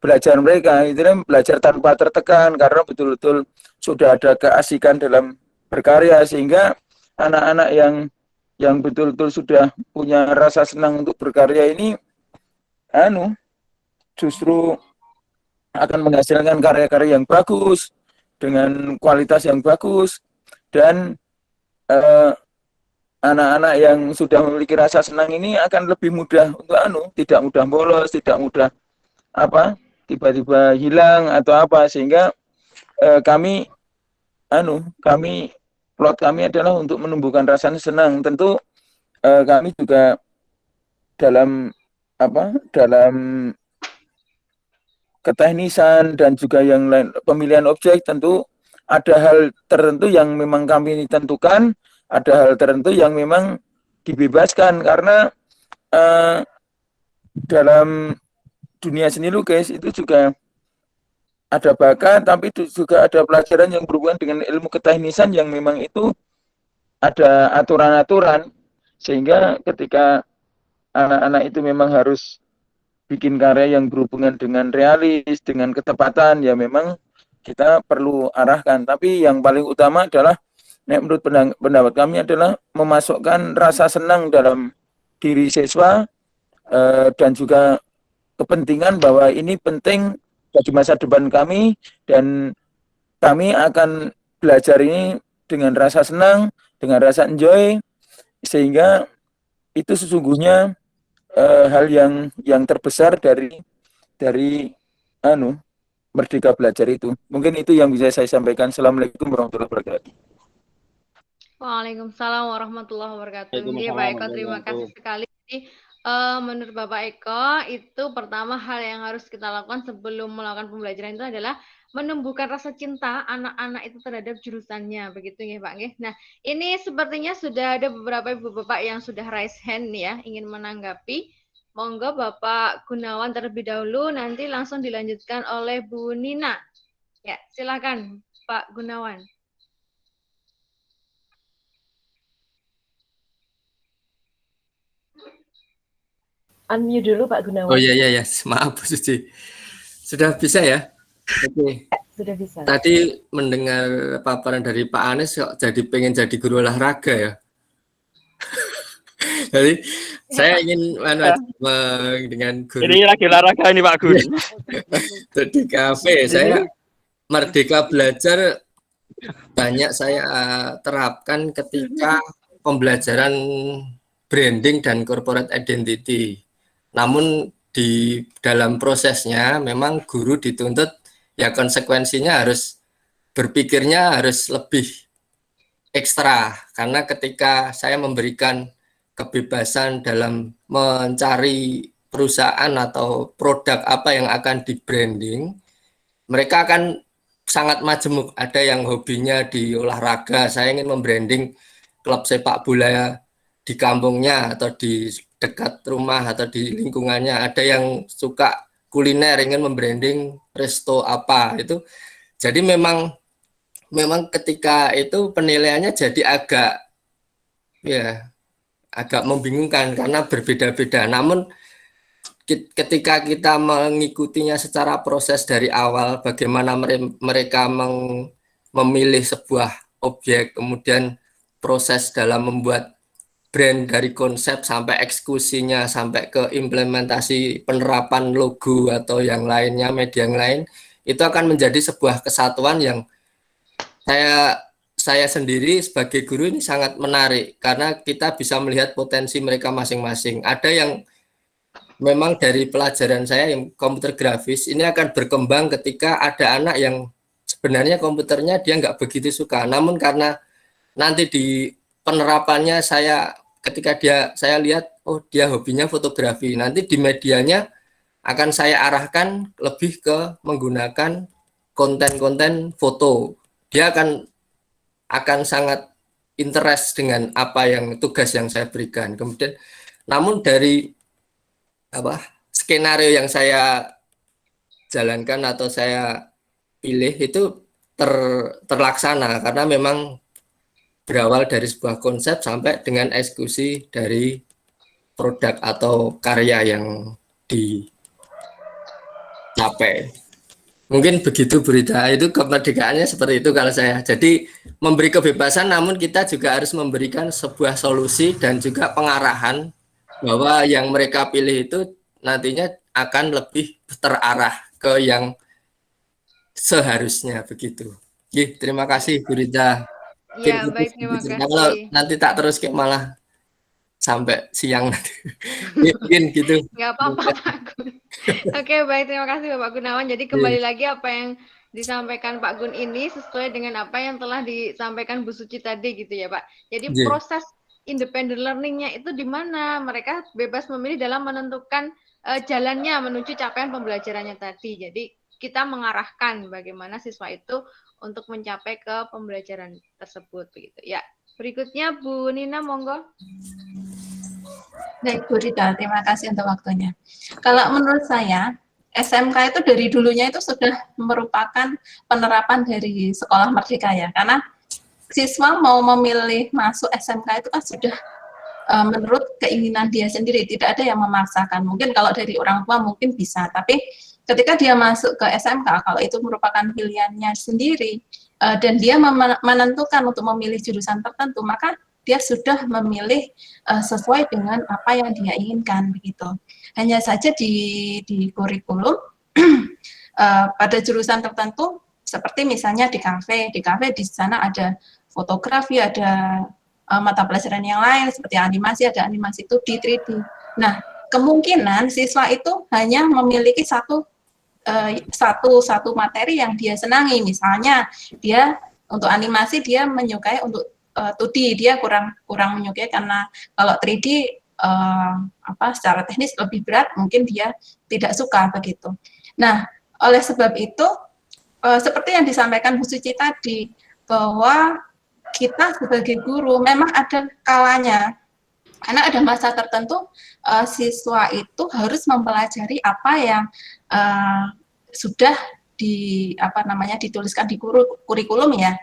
belajar mereka. Itu belajar tanpa tertekan karena betul-betul sudah ada keasikan dalam berkarya, sehingga anak-anak yang betul-betul sudah punya rasa senang untuk berkarya ini justru akan menghasilkan karya-karya yang bagus dengan kualitas yang bagus, dan anak-anak yang sudah memiliki rasa senang ini akan lebih mudah untuk tidak mudah bolos, tidak mudah tiba-tiba hilang atau sehingga plot kami adalah untuk menumbuhkan rasa senang. Tentu kami juga dalam keteknisan dan juga yang lain, pemilihan objek, tentu ada hal tertentu yang memang kami tentukan, ada hal tertentu yang memang dibebaskan karena dalam dunia seni lukis itu juga ada bakat, tapi juga ada pelajaran yang berhubungan dengan ilmu keteknisan yang memang itu ada aturan-aturan, sehingga ketika anak-anak itu memang harus bikin karya yang berhubungan dengan realis, dengan ketepatan, ya memang kita perlu arahkan. Tapi yang paling utama adalah, menurut pendapat kami adalah memasukkan rasa senang dalam diri siswa dan juga kepentingan bahwa ini penting bagi masa depan kami, dan kami akan belajar ini dengan rasa senang, dengan rasa enjoy, sehingga itu sesungguhnya hal yang terbesar dari Merdeka Belajar itu. Mungkin itu yang bisa saya sampaikan. Assalamualaikum warahmatullahi wabarakatuh. Waalaikumsalam warahmatullahi wabarakatuh. Pak Eko, terima kasih sekali. Jadi, menurut Bapak Eko, itu pertama hal yang harus kita lakukan sebelum melakukan pembelajaran itu adalah menumbuhkan rasa cinta anak-anak itu terhadap jurusannya, begitu ya Pak. Nah, ini sepertinya sudah ada beberapa ibu bapak yang sudah raise hand ya, ingin menanggapi. Monggo Bapak Gunawan terlebih dahulu, nanti langsung dilanjutkan oleh Bu Nina. Ya, silakan Pak Gunawan. Unmute dulu Pak Gunawan. Oh iya, maaf Bu Suci. Sudah bisa ya? Oke. Sudah bisa. Tadi mendengar paparan dari Pak Anies kok jadi pengen jadi guru olahraga ya. Jadi saya ingin dengan guru. Ini lagi olahraga ini Pak Gun. Di kafe saya merdeka belajar banyak saya terapkan ketika pembelajaran branding dan corporate identity. Namun di dalam prosesnya memang guru dituntut ya konsekuensinya harus berpikirnya harus lebih ekstra, karena ketika saya memberikan kebebasan dalam mencari perusahaan atau produk apa yang akan di branding, mereka akan sangat majemuk. Ada yang hobinya di olahraga, saya ingin membranding klub sepak bola di kampungnya atau di dekat rumah atau di lingkungannya. Ada yang suka kuliner, ingin membranding resto apa itu. Jadi memang ketika itu penilaiannya jadi agak membingungkan karena berbeda-beda. Namun ketika kita mengikutinya secara proses dari awal, bagaimana mereka memilih sebuah objek, kemudian proses dalam membuat brand dari konsep sampai eksekusinya, sampai ke implementasi penerapan logo atau yang lainnya, media yang lain, itu akan menjadi sebuah kesatuan yang saya sendiri sebagai guru ini sangat menarik, karena kita bisa melihat potensi mereka masing-masing. Ada yang memang dari pelajaran saya yang komputer grafis ini akan berkembang ketika ada anak yang sebenarnya komputernya dia nggak begitu suka, namun karena nanti di penerapannya ketika saya lihat, oh dia hobinya fotografi, nanti di medianya akan saya arahkan lebih ke menggunakan konten-konten foto. Dia akan sangat interest dengan apa yang tugas yang saya berikan. Kemudian, namun dari skenario yang saya jalankan atau saya pilih itu terlaksana karena memang berawal dari sebuah konsep sampai dengan eksekusi dari produk atau karya yang dicapai. Mungkin begitu berita itu kemerdekaannya seperti itu kalau saya. Jadi memberi kebebasan, namun kita juga harus memberikan sebuah solusi dan juga pengarahan bahwa yang mereka pilih itu nantinya akan lebih terarah ke yang seharusnya begitu. Terima kasih Bu Rita. Ya, baik, terima kasih. Kalau nanti tak terus kayak malah sampai siang nanti. Mungkin gitu. Nggak apa-apa Pak Gun. Oke, baik, terima kasih Bapak Gunawan. Jadi kembali lagi apa yang disampaikan Pak Gun ini sesuai dengan apa yang telah disampaikan Bu Suci tadi gitu ya Pak. Jadi proses independent learning-nya itu di mana mereka bebas memilih dalam menentukan jalannya menuju capaian pembelajarannya tadi. Jadi kita mengarahkan bagaimana siswa itu untuk mencapai ke pembelajaran tersebut begitu. Ya, berikutnya Bu Nina monggo. Baik Bu Rita, terima kasih untuk waktunya. Kalau menurut saya SMK itu dari dulunya itu sudah merupakan penerapan dari sekolah merdeka ya, karena siswa mau memilih masuk SMK itu kan sudah menurut keinginan dia sendiri, tidak ada yang memaksakan. Mungkin kalau dari orang tua mungkin bisa, tapi ketika dia masuk ke SMK, kalau itu merupakan pilihannya sendiri, dan dia menentukan untuk memilih jurusan tertentu, maka dia sudah memilih sesuai dengan apa yang dia inginkan, begitu. Hanya saja di kurikulum, pada jurusan tertentu, seperti misalnya di kafe di sana ada fotografi, ada mata pelajaran yang lain, seperti animasi, ada animasi 2D, 3D. Nah, kemungkinan siswa itu hanya memiliki satu materi yang dia senangi. Misalnya dia untuk animasi dia menyukai, untuk 2D dia kurang menyukai karena kalau 3D secara teknis lebih berat, mungkin dia tidak suka begitu. Nah, oleh sebab itu seperti yang disampaikan Bu Suci tadi, bahwa kita sebagai guru memang ada kalanya Karena ada masa tertentu siswa itu harus mempelajari apa yang sudah dituliskan di kurikulum ya.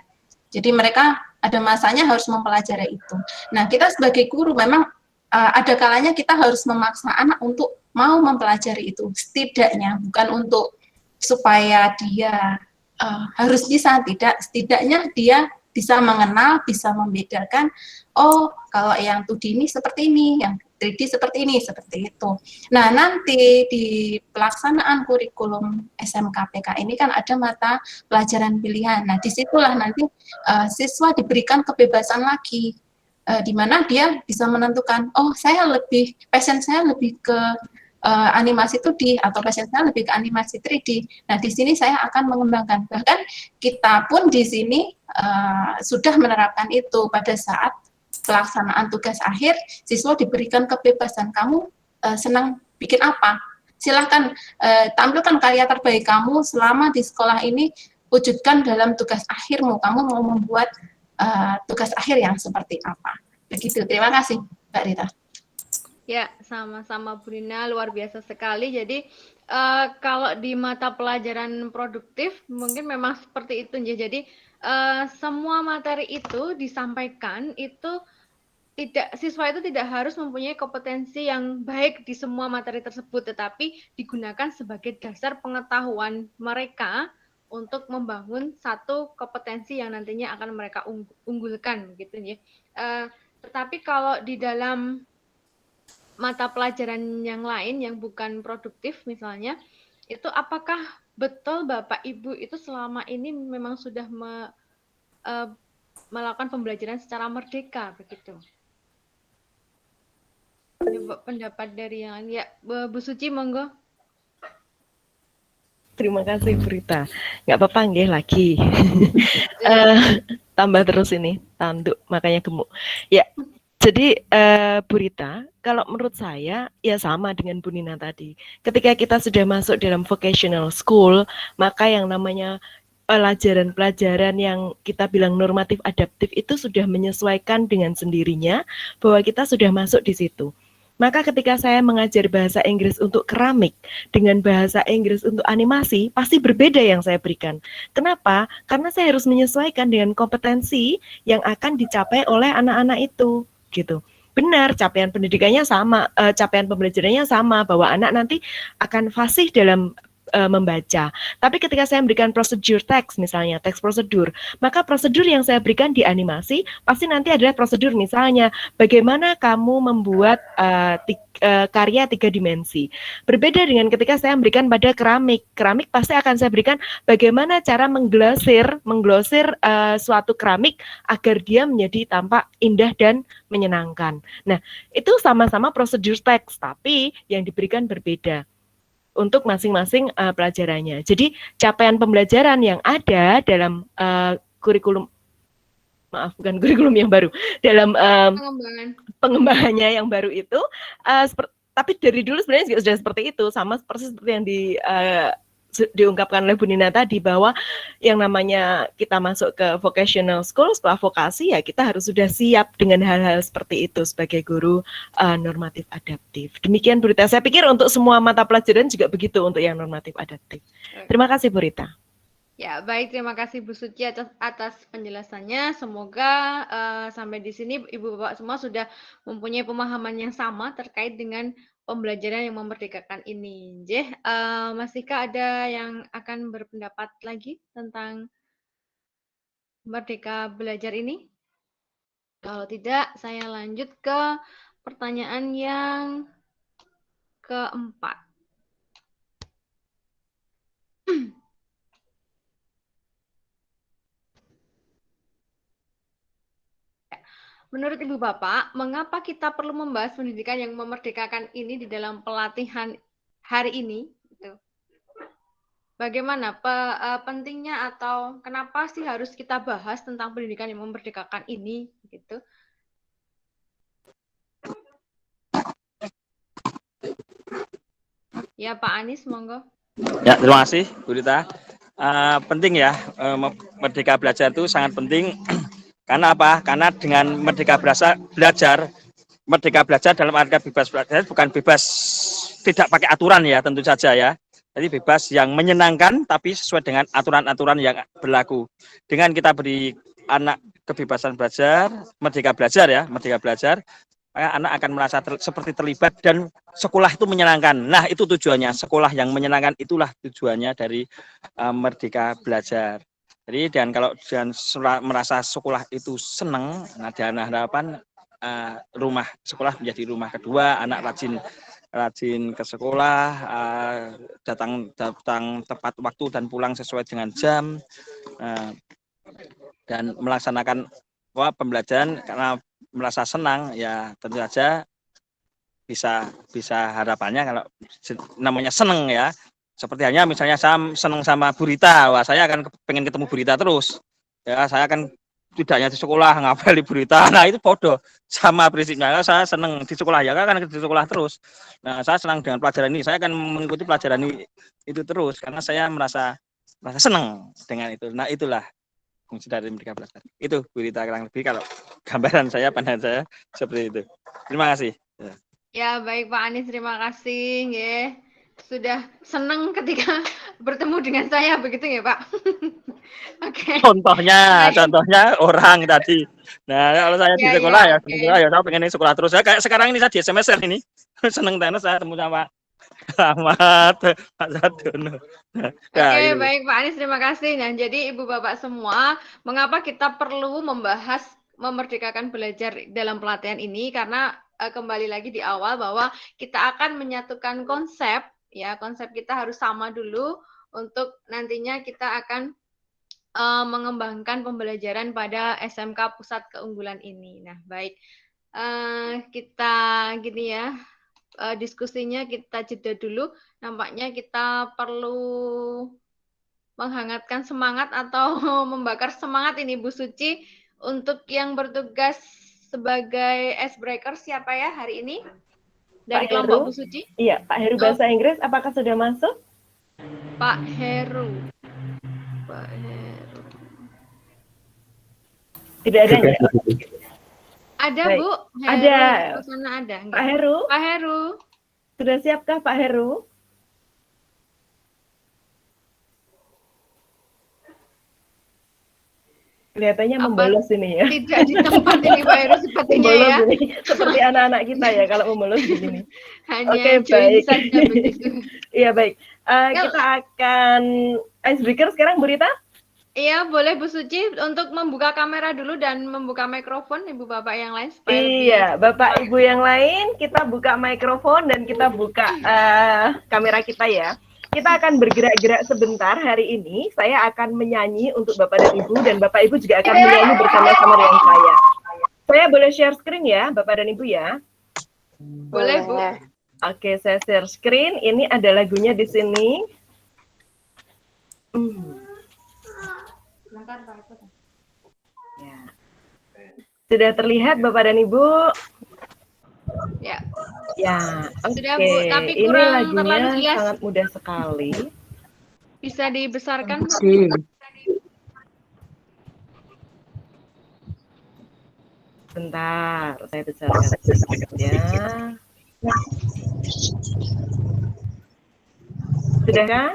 Jadi mereka ada masanya harus mempelajari itu. Nah, kita sebagai guru memang ada kalanya kita harus memaksa anak untuk mau mempelajari itu, setidaknya bukan untuk supaya dia harus bisa, setidaknya dia bisa mengenal, bisa membedakan, oh kalau yang 2D ini seperti ini, yang 3D seperti ini, seperti itu. Nah, nanti di pelaksanaan kurikulum SMKPK ini kan ada mata pelajaran pilihan. Nah, disitulah nanti siswa diberikan kebebasan lagi, di mana dia bisa menentukan, oh passion saya lebih ke animasi 2D atau passion saya lebih ke animasi 3D. Nah, di sini saya akan mengembangkan. Bahkan kita pun di sini sudah menerapkan itu pada saat pelaksanaan tugas akhir, siswa diberikan kebebasan, kamu senang bikin apa? Silahkan tampilkan karya terbaik kamu selama di sekolah ini, wujudkan dalam tugas akhirmu, kamu mau membuat tugas akhir yang seperti apa. Begitu, terima kasih Mbak Rita. Ya, sama-sama Bu Rina, luar biasa sekali. Jadi kalau di mata pelajaran produktif mungkin memang seperti itu ya. Jadi semua materi itu disampaikan itu siswa itu tidak harus mempunyai kompetensi yang baik di semua materi tersebut, tetapi digunakan sebagai dasar pengetahuan mereka untuk membangun satu kompetensi yang nantinya akan mereka unggulkan gitu ya. Tetapi kalau di dalam mata pelajaran yang lain yang bukan produktif misalnya, itu apakah betul Bapak Ibu itu selama ini memang sudah melakukan pembelajaran secara merdeka begitu? Pendapat dari yang lain ya, Bu Suci monggo. Terima kasih Bu Rita. Nggak apa-apa nggih lagi. Tambah terus ini, tanduk makanya gemuk. Ya. Jadi Bu Rita, kalau menurut saya ya sama dengan Bu Nina tadi. Ketika kita sudah masuk dalam vocational school, maka yang namanya pelajaran-pelajaran yang kita bilang normatif adaptif itu sudah menyesuaikan dengan sendirinya bahwa kita sudah masuk di situ. Maka ketika saya mengajar bahasa Inggris untuk keramik dengan bahasa Inggris untuk animasi, pasti berbeda yang saya berikan. Kenapa? Karena saya harus menyesuaikan dengan kompetensi yang akan dicapai oleh anak-anak itu. Gitu. Benar, capaian pendidikannya sama, capaian pembelajarannya sama, bahwa anak nanti akan fasih dalam membaca. Tapi ketika saya memberikan prosedur teks, misalnya teks prosedur, maka prosedur yang saya berikan di animasi pasti nanti adalah prosedur misalnya bagaimana kamu membuat karya 3 dimensi. Berbeda dengan ketika saya memberikan pada keramik. Keramik pasti akan saya berikan bagaimana cara mengglosir suatu keramik agar dia menjadi tampak indah dan menyenangkan. Nah, itu sama-sama prosedur teks, tapi yang diberikan berbeda untuk masing-masing pelajarannya. Jadi capaian pembelajaran yang ada dalam kurikulum, maaf bukan kurikulum yang baru, dalam pengembangannya yang baru itu, tapi dari dulu sebenarnya sudah seperti itu, sama persis seperti yang diungkapkan oleh Bu Nina tadi, bahwa yang namanya kita masuk ke vocational school, sekolah vokasi, ya kita harus sudah siap dengan hal-hal seperti itu sebagai guru normatif adaptif. Demikian Bu Rita, saya pikir untuk semua mata pelajaran juga begitu untuk yang normatif adaptif. Terima kasih Bu Rita. Ya, baik, terima kasih Bu Suci atas penjelasannya. Semoga sampai di sini Ibu Bapak semua sudah mempunyai pemahaman yang sama terkait dengan pembelajaran yang memerdekakan ini. Masihkah ada yang akan berpendapat lagi tentang Merdeka Belajar ini? Kalau tidak, saya lanjut ke pertanyaan yang keempat. Menurut Ibu Bapak, mengapa kita perlu membahas pendidikan yang memerdekakan ini di dalam pelatihan hari ini? Bagaimana pentingnya atau kenapa sih harus kita bahas tentang pendidikan yang memerdekakan ini? Gitu. Ya Pak Anies, monggo. Ya, terima kasih Bu Rita. Penting ya, Merdeka Belajar itu sangat penting. Karena apa? Karena dengan Merdeka Belajar merdeka belajar dalam arti bebas belajar bukan bebas tidak pakai aturan ya, tentu saja ya. Jadi bebas yang menyenangkan tapi sesuai dengan aturan-aturan yang berlaku. Dengan kita beri anak kebebasan belajar, merdeka belajar ya, merdeka belajar, maka anak akan merasa seperti terlibat dan sekolah itu menyenangkan. Nah, itu tujuannya. Sekolah yang menyenangkan itulah tujuannya dari merdeka belajar. Jadi dan kalau dan merasa sekolah itu senang, nah dan harapan rumah sekolah menjadi rumah kedua, anak rajin ke sekolah, datang tepat waktu dan pulang sesuai dengan jam, dan melaksanakan pembelajaran karena merasa senang, ya tentu saja bisa harapannya kalau namanya senang ya. Seperti hanya misalnya saya senang sama Bu Rita, wah saya akan pengen ketemu Bu Rita terus. Ya, saya akan tidak hanya di sekolah ngapel di Bu Rita. Nah, itu bodoh sama prinsipnya. Saya senang di sekolah ya, kan di sekolah terus. Nah, saya senang dengan pelajaran ini. Saya akan mengikuti pelajaran ini itu terus karena saya merasa senang dengan itu. Nah, itulah fungsi dari merdeka belajar. Itu Bu Rita kurang lebih kalau gambaran saya, pandangan saya seperti itu. Terima kasih. Ya, baik Pak Anies, terima kasih ya. Sudah senang ketika bertemu dengan saya begitu ya, Pak. Oke. Contohnya orang tadi. Nah, kalau saya di sekolah ya saya pengen di sekolah terus. Kayak sekarang ini saya di SMS ini. Senang banget saya ketemu sama Ahmad, Pak Sadono. Oke, baik Pak Anies, terima kasih. Nah, jadi Ibu Bapak semua, mengapa kita perlu membahas memerdekakan belajar dalam pelatihan ini? Karena kembali lagi di awal bahwa kita akan menyatukan konsep, ya konsep kita harus sama dulu untuk nantinya kita akan mengembangkan pembelajaran pada SMK Pusat Keunggulan ini. Nah, baik, kita gini ya, diskusinya kita jeda dulu. Nampaknya kita perlu menghangatkan semangat atau membakar semangat ini Bu Suci. Untuk yang bertugas sebagai icebreaker siapa ya hari ini? Dari kelompok Bu Suci? Iya, Pak Heru Bahasa Inggris apakah sudah masuk? Pak Heru. Pak Heru. Tidak ada ya? Ada, baik. Bu. Heru, ada. Sana ada. Enggak. Pak Heru? Pak Heru. Sudah siapkah Pak Heru? Kelihatannya membolos ini ya. Tidak di tempat ini Pak Heru sepertinya ya. Seperti anak-anak kita ya kalau membolos di sini. Hanya baik. Saja begitu. Iya baik. Kita akan icebreaker sekarang Bu Rita. Iya boleh Bu Suci untuk membuka kamera dulu dan membuka mikrofon Ibu Bapak yang lain. Iya Bapak Ibu yang lain kita buka mikrofon dan kita buka kamera kita ya. Kita akan bergerak-gerak sebentar hari ini. Saya akan menyanyi untuk Bapak dan Ibu, dan Bapak Ibu juga akan menyanyi bersama-sama dengan saya. Saya boleh share screen ya, Bapak dan Ibu ya? Boleh, Bu. Oke, saya share screen. Ini ada lagunya di sini. Ya. Sudah terlihat Bapak dan Ibu? Ya. Ya, sudah Bu, tapi ini kurang lagunya jelas. sangat mudah sekali. Bisa dibesarkan? Bentar, saya besarkan ya. Sudahkah?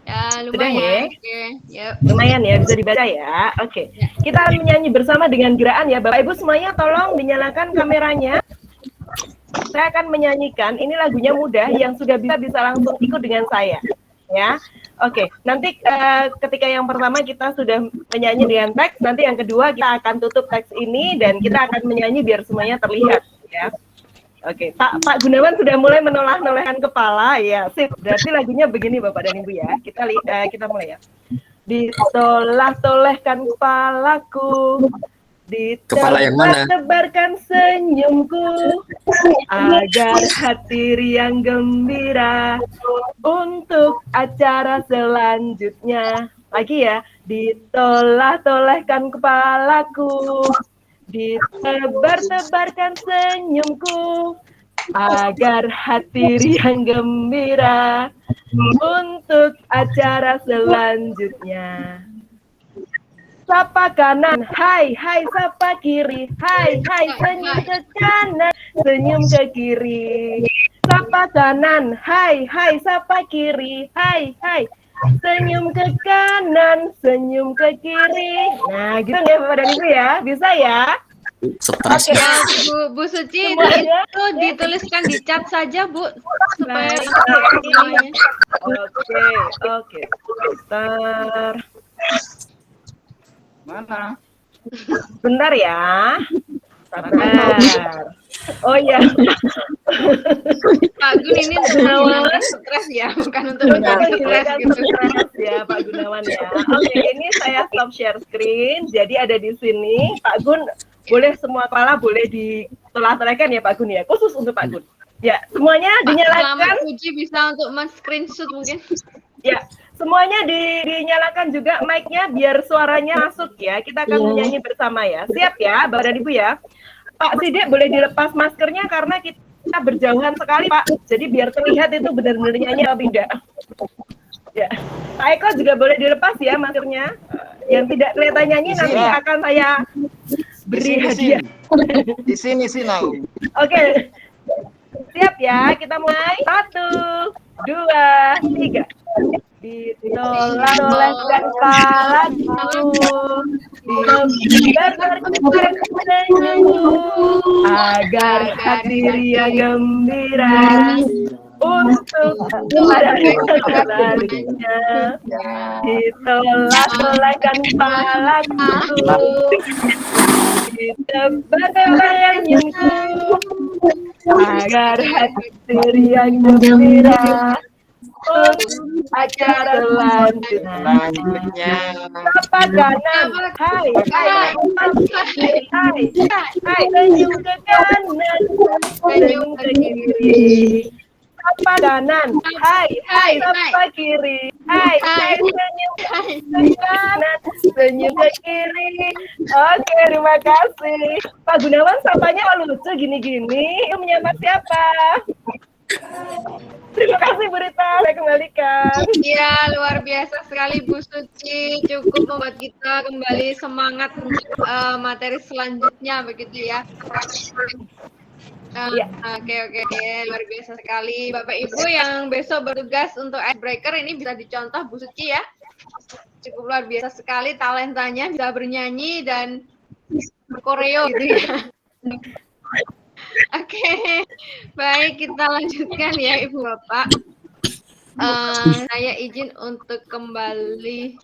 Ya, lumayan. Sudah ya? Oke. Yuk. Lumayan ya, bisa dibaca ya. Oke. Kita akan menyanyi bersama dengan gerakan ya. Bapak Ibu semuanya tolong dinyalakan kameranya. Saya akan menyanyikan, ini lagunya mudah, yang sudah bisa langsung ikut dengan saya. Ya. Oke, nanti ketika yang pertama kita sudah menyanyi dengan teks, nanti yang kedua kita akan tutup teks ini dan kita akan menyanyi biar semuanya terlihat ya. Oke, Pak Gunawan sudah mulai menoleh-nolehkan kepala ya. Sip, berarti lagunya begini Bapak dan Ibu ya. Kita mulai ya. Ditolah-tolehkan kepalaku, ditebar-tebarkan senyumku, agar hati riang gembira untuk acara selanjutnya. Lagi ya, ditolah-tolehkan kepalaku, ditebar-tebarkan senyumku, agar hati riang gembira untuk acara selanjutnya. Sapa kanan, hai, hai, sapa kiri, hai, hai, senyum ke kanan, senyum ke kiri. Sapa kanan, hai, hai, sapa kiri, hai, hai, senyum ke kanan, senyum ke kiri. Nah, gitu ya Bapak dan Ibu ya, bisa ya? Stres. Oke. Bu Suci, Semuanya? itu dituliskan di chat saja, Bu, supaya Baik. semuanya. Oke. Bentar. Mana? Bentar ya. Sabar. Oh iya. Pak Gun ini untuk menghilangkan stres ya, bukan untuk mencari stres gitu. Stres ya Pak Gunawan ya. Oke, ini saya stop share screen. Jadi ada di sini Pak Gun, boleh semua kepala boleh ditelah-telahkan ya Pak Gun ya, khusus untuk Pak Gun. Ya, semuanya dinyalakan. Selamat Puji bisa untuk men-screenshot mungkin. Ya, semuanya dinyalakan juga mic-nya biar suaranya masuk ya. Kita akan menyanyi bersama ya. Siap ya, Bapak dan Ibu ya. Pak Sidik boleh dilepas maskernya karena kita berjauhan sekali, Pak. Jadi biar terlihat itu benar-benar nyanyi atau tidak. Ya. Pak Eko juga boleh dilepas ya maskernya. Yang tidak kelihatan nyanyi nanti akan saya beri hadiah. Di sini. Oke. Siap ya, kita mulai. 1, 2, 3. Ditolak-tolakkan palaku, dilebar-lebar senyum, agar hati ria gembira untuk larinya. Ditolak-tolakkan palaku, ditebar-tebar senyumku, agar hati ria gembira acara selanjutnya. Sapa kanan, hai, hai, senyum ke kanan, senyum ke kiri. Sapa kanan, hai, hai, sapa kiri, hai, senyum ke kanan, senyum ke kiri. Oke, terima kasih. Pak Gunawan sapanya lucu gini-gini. Itu menyapa siapa? Terima kasih Bu Rita, saya kembalikan. Iya, luar biasa sekali Bu Suci, cukup membuat kita kembali semangat untuk materi selanjutnya begitu ya. Oke, luar biasa sekali. Bapak Ibu yang besok bertugas untuk icebreaker ini bisa dicontoh Bu Suci ya. Cukup luar biasa sekali talentanya, bisa bernyanyi dan berkoreo gitu ya. Oke, baik kita lanjutkan ya Ibu Bapak. Saya izin untuk kembali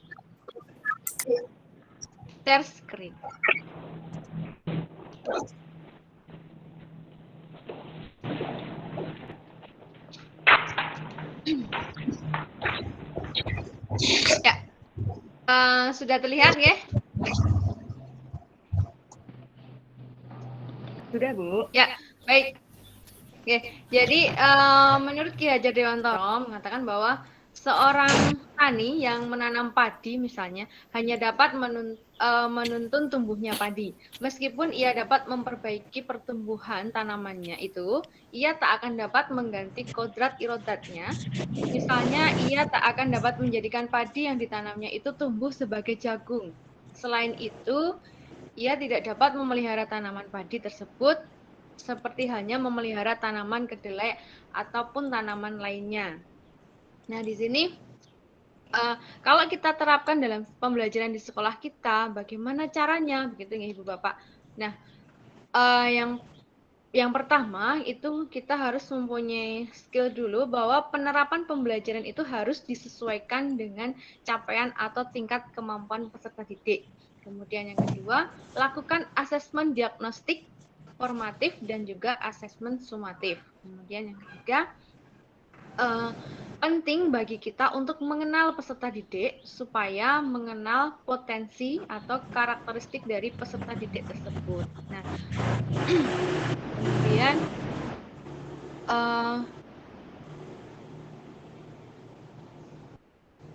share screen. Ya, sudah terlihat ya? Sudah Bu. Ya, baik. Oke, jadi menurut Ki Hajar Dewantoro mengatakan bahwa seorang tani yang menanam padi misalnya hanya dapat menuntun tumbuhnya padi. Meskipun ia dapat memperbaiki pertumbuhan tanamannya itu, ia tak akan dapat mengganti kodrat irodatnya. Misalnya, ia tak akan dapat menjadikan padi yang ditanamnya itu tumbuh sebagai jagung. Selain itu, ia tidak dapat memelihara tanaman padi tersebut seperti halnya memelihara tanaman kedelai ataupun tanaman lainnya. Nah, di sini kalau kita terapkan dalam pembelajaran di sekolah kita, bagaimana caranya, begitu ya Ibu Bapak. Nah, yang pertama itu kita harus mempunyai skill dulu bahwa penerapan pembelajaran itu harus disesuaikan dengan capaian atau tingkat kemampuan peserta didik. Kemudian yang kedua, lakukan asesmen diagnostik, formatif, dan juga asesmen sumatif. Kemudian yang ketiga, penting bagi kita untuk mengenal peserta didik supaya mengenal potensi atau karakteristik dari peserta didik tersebut. Nah, kemudian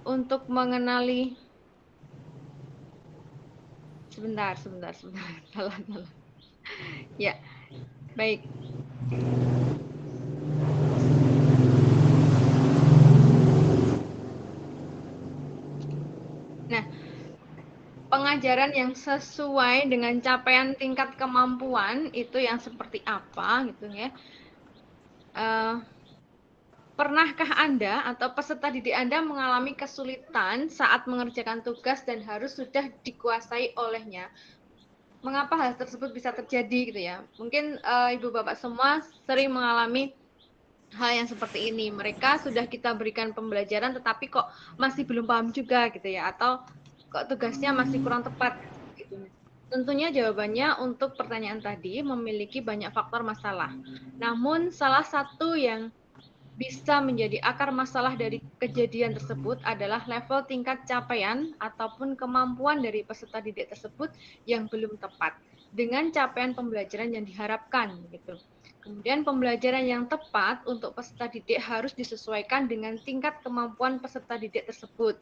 untuk mengenali sebentar. Salah. Ya, baik. Nah, pengajaran yang sesuai dengan capaian tingkat kemampuan itu yang seperti apa gitu ya. Pernahkah Anda atau peserta didik Anda mengalami kesulitan saat mengerjakan tugas dan harus sudah dikuasai olehnya? Mengapa hal tersebut bisa terjadi gitu ya? Mungkin Ibu Bapak semua sering mengalami hal yang seperti ini. Mereka sudah kita berikan pembelajaran tetapi kok masih belum paham juga gitu ya, atau kok tugasnya masih kurang tepat gitu. Tentunya jawabannya untuk pertanyaan tadi memiliki banyak faktor masalah. Namun salah satu yang bisa menjadi akar masalah dari kejadian tersebut adalah level tingkat capaian ataupun kemampuan dari peserta didik tersebut yang belum tepat dengan capaian pembelajaran yang diharapkan gitu. Kemudian pembelajaran yang tepat untuk peserta didik harus disesuaikan dengan tingkat kemampuan peserta didik tersebut.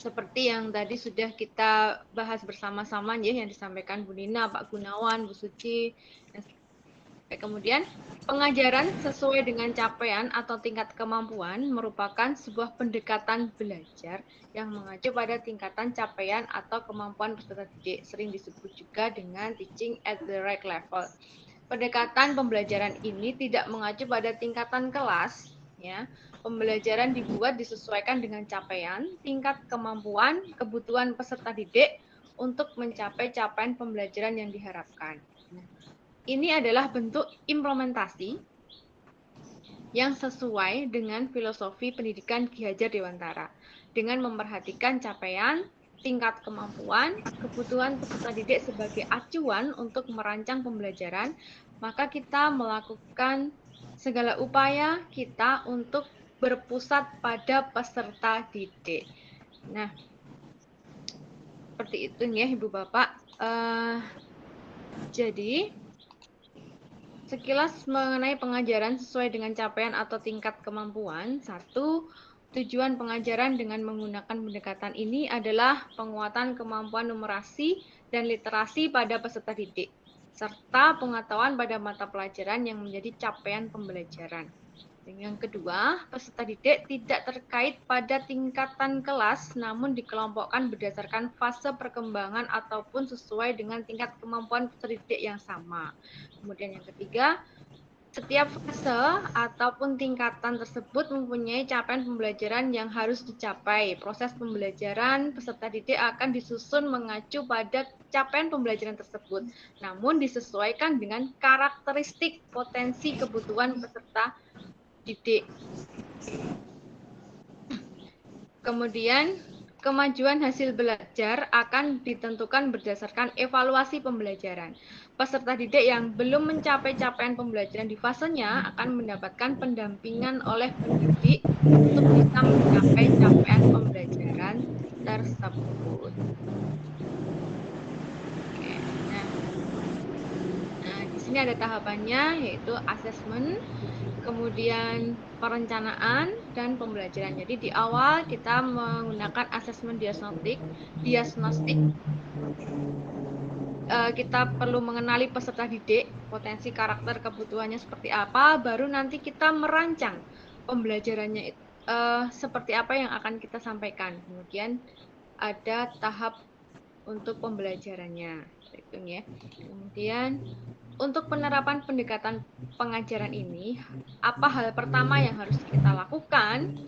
Seperti yang tadi sudah kita bahas bersama-sama ya, yang disampaikan Bu Nina, Pak Gunawan, Bu Suci. Kemudian pengajaran sesuai dengan capaian atau tingkat kemampuan merupakan sebuah pendekatan belajar yang mengacu pada tingkatan capaian atau kemampuan peserta didik, sering disebut juga dengan teaching at the right level. Pendekatan pembelajaran ini tidak mengacu pada tingkatan kelas, ya. Pembelajaran dibuat disesuaikan dengan capaian, tingkat kemampuan, kebutuhan peserta didik untuk mencapai capaian pembelajaran yang diharapkan. Ini adalah bentuk implementasi yang sesuai dengan filosofi pendidikan Ki Hajar Dewantara dengan memperhatikan capaian, tingkat kemampuan, kebutuhan peserta didik sebagai acuan untuk merancang pembelajaran, maka kita melakukan segala upaya kita untuk berpusat pada peserta didik. Nah, seperti itu ya Ibu Bapak. Jadi, sekilas mengenai pengajaran sesuai dengan capaian atau tingkat kemampuan. 1. Tujuan pengajaran dengan menggunakan pendekatan ini adalah penguatan kemampuan numerasi dan literasi pada peserta didik, serta pengetahuan pada mata pelajaran yang menjadi capaian pembelajaran. Yang kedua, peserta didik tidak terkait pada tingkatan kelas, namun dikelompokkan berdasarkan fase perkembangan ataupun sesuai dengan tingkat kemampuan peserta didik yang sama. Kemudian yang ketiga, setiap fase ataupun tingkatan tersebut mempunyai capaian pembelajaran yang harus dicapai. Proses pembelajaran peserta didik akan disusun mengacu pada capaian pembelajaran tersebut, namun disesuaikan dengan karakteristik potensi kebutuhan peserta didik. Kemudian, kemajuan hasil belajar akan ditentukan berdasarkan evaluasi pembelajaran. Peserta didik yang belum mencapai capaian pembelajaran di fasenya akan mendapatkan pendampingan oleh pendidik untuk bisa mencapai capaian pembelajaran tersebut. Oke, nah di sini ada tahapannya, yaitu asesmen, kemudian perencanaan dan pembelajaran. Jadi di awal kita menggunakan asesmen diagnostik. Kita perlu mengenali peserta didik, potensi karakter kebutuhannya seperti apa, baru nanti kita merancang pembelajarannya seperti apa yang akan kita sampaikan. Kemudian ada tahap untuk pembelajarannya, itu ya. Kemudian untuk penerapan pendekatan pengajaran ini, apa hal pertama yang harus kita lakukan?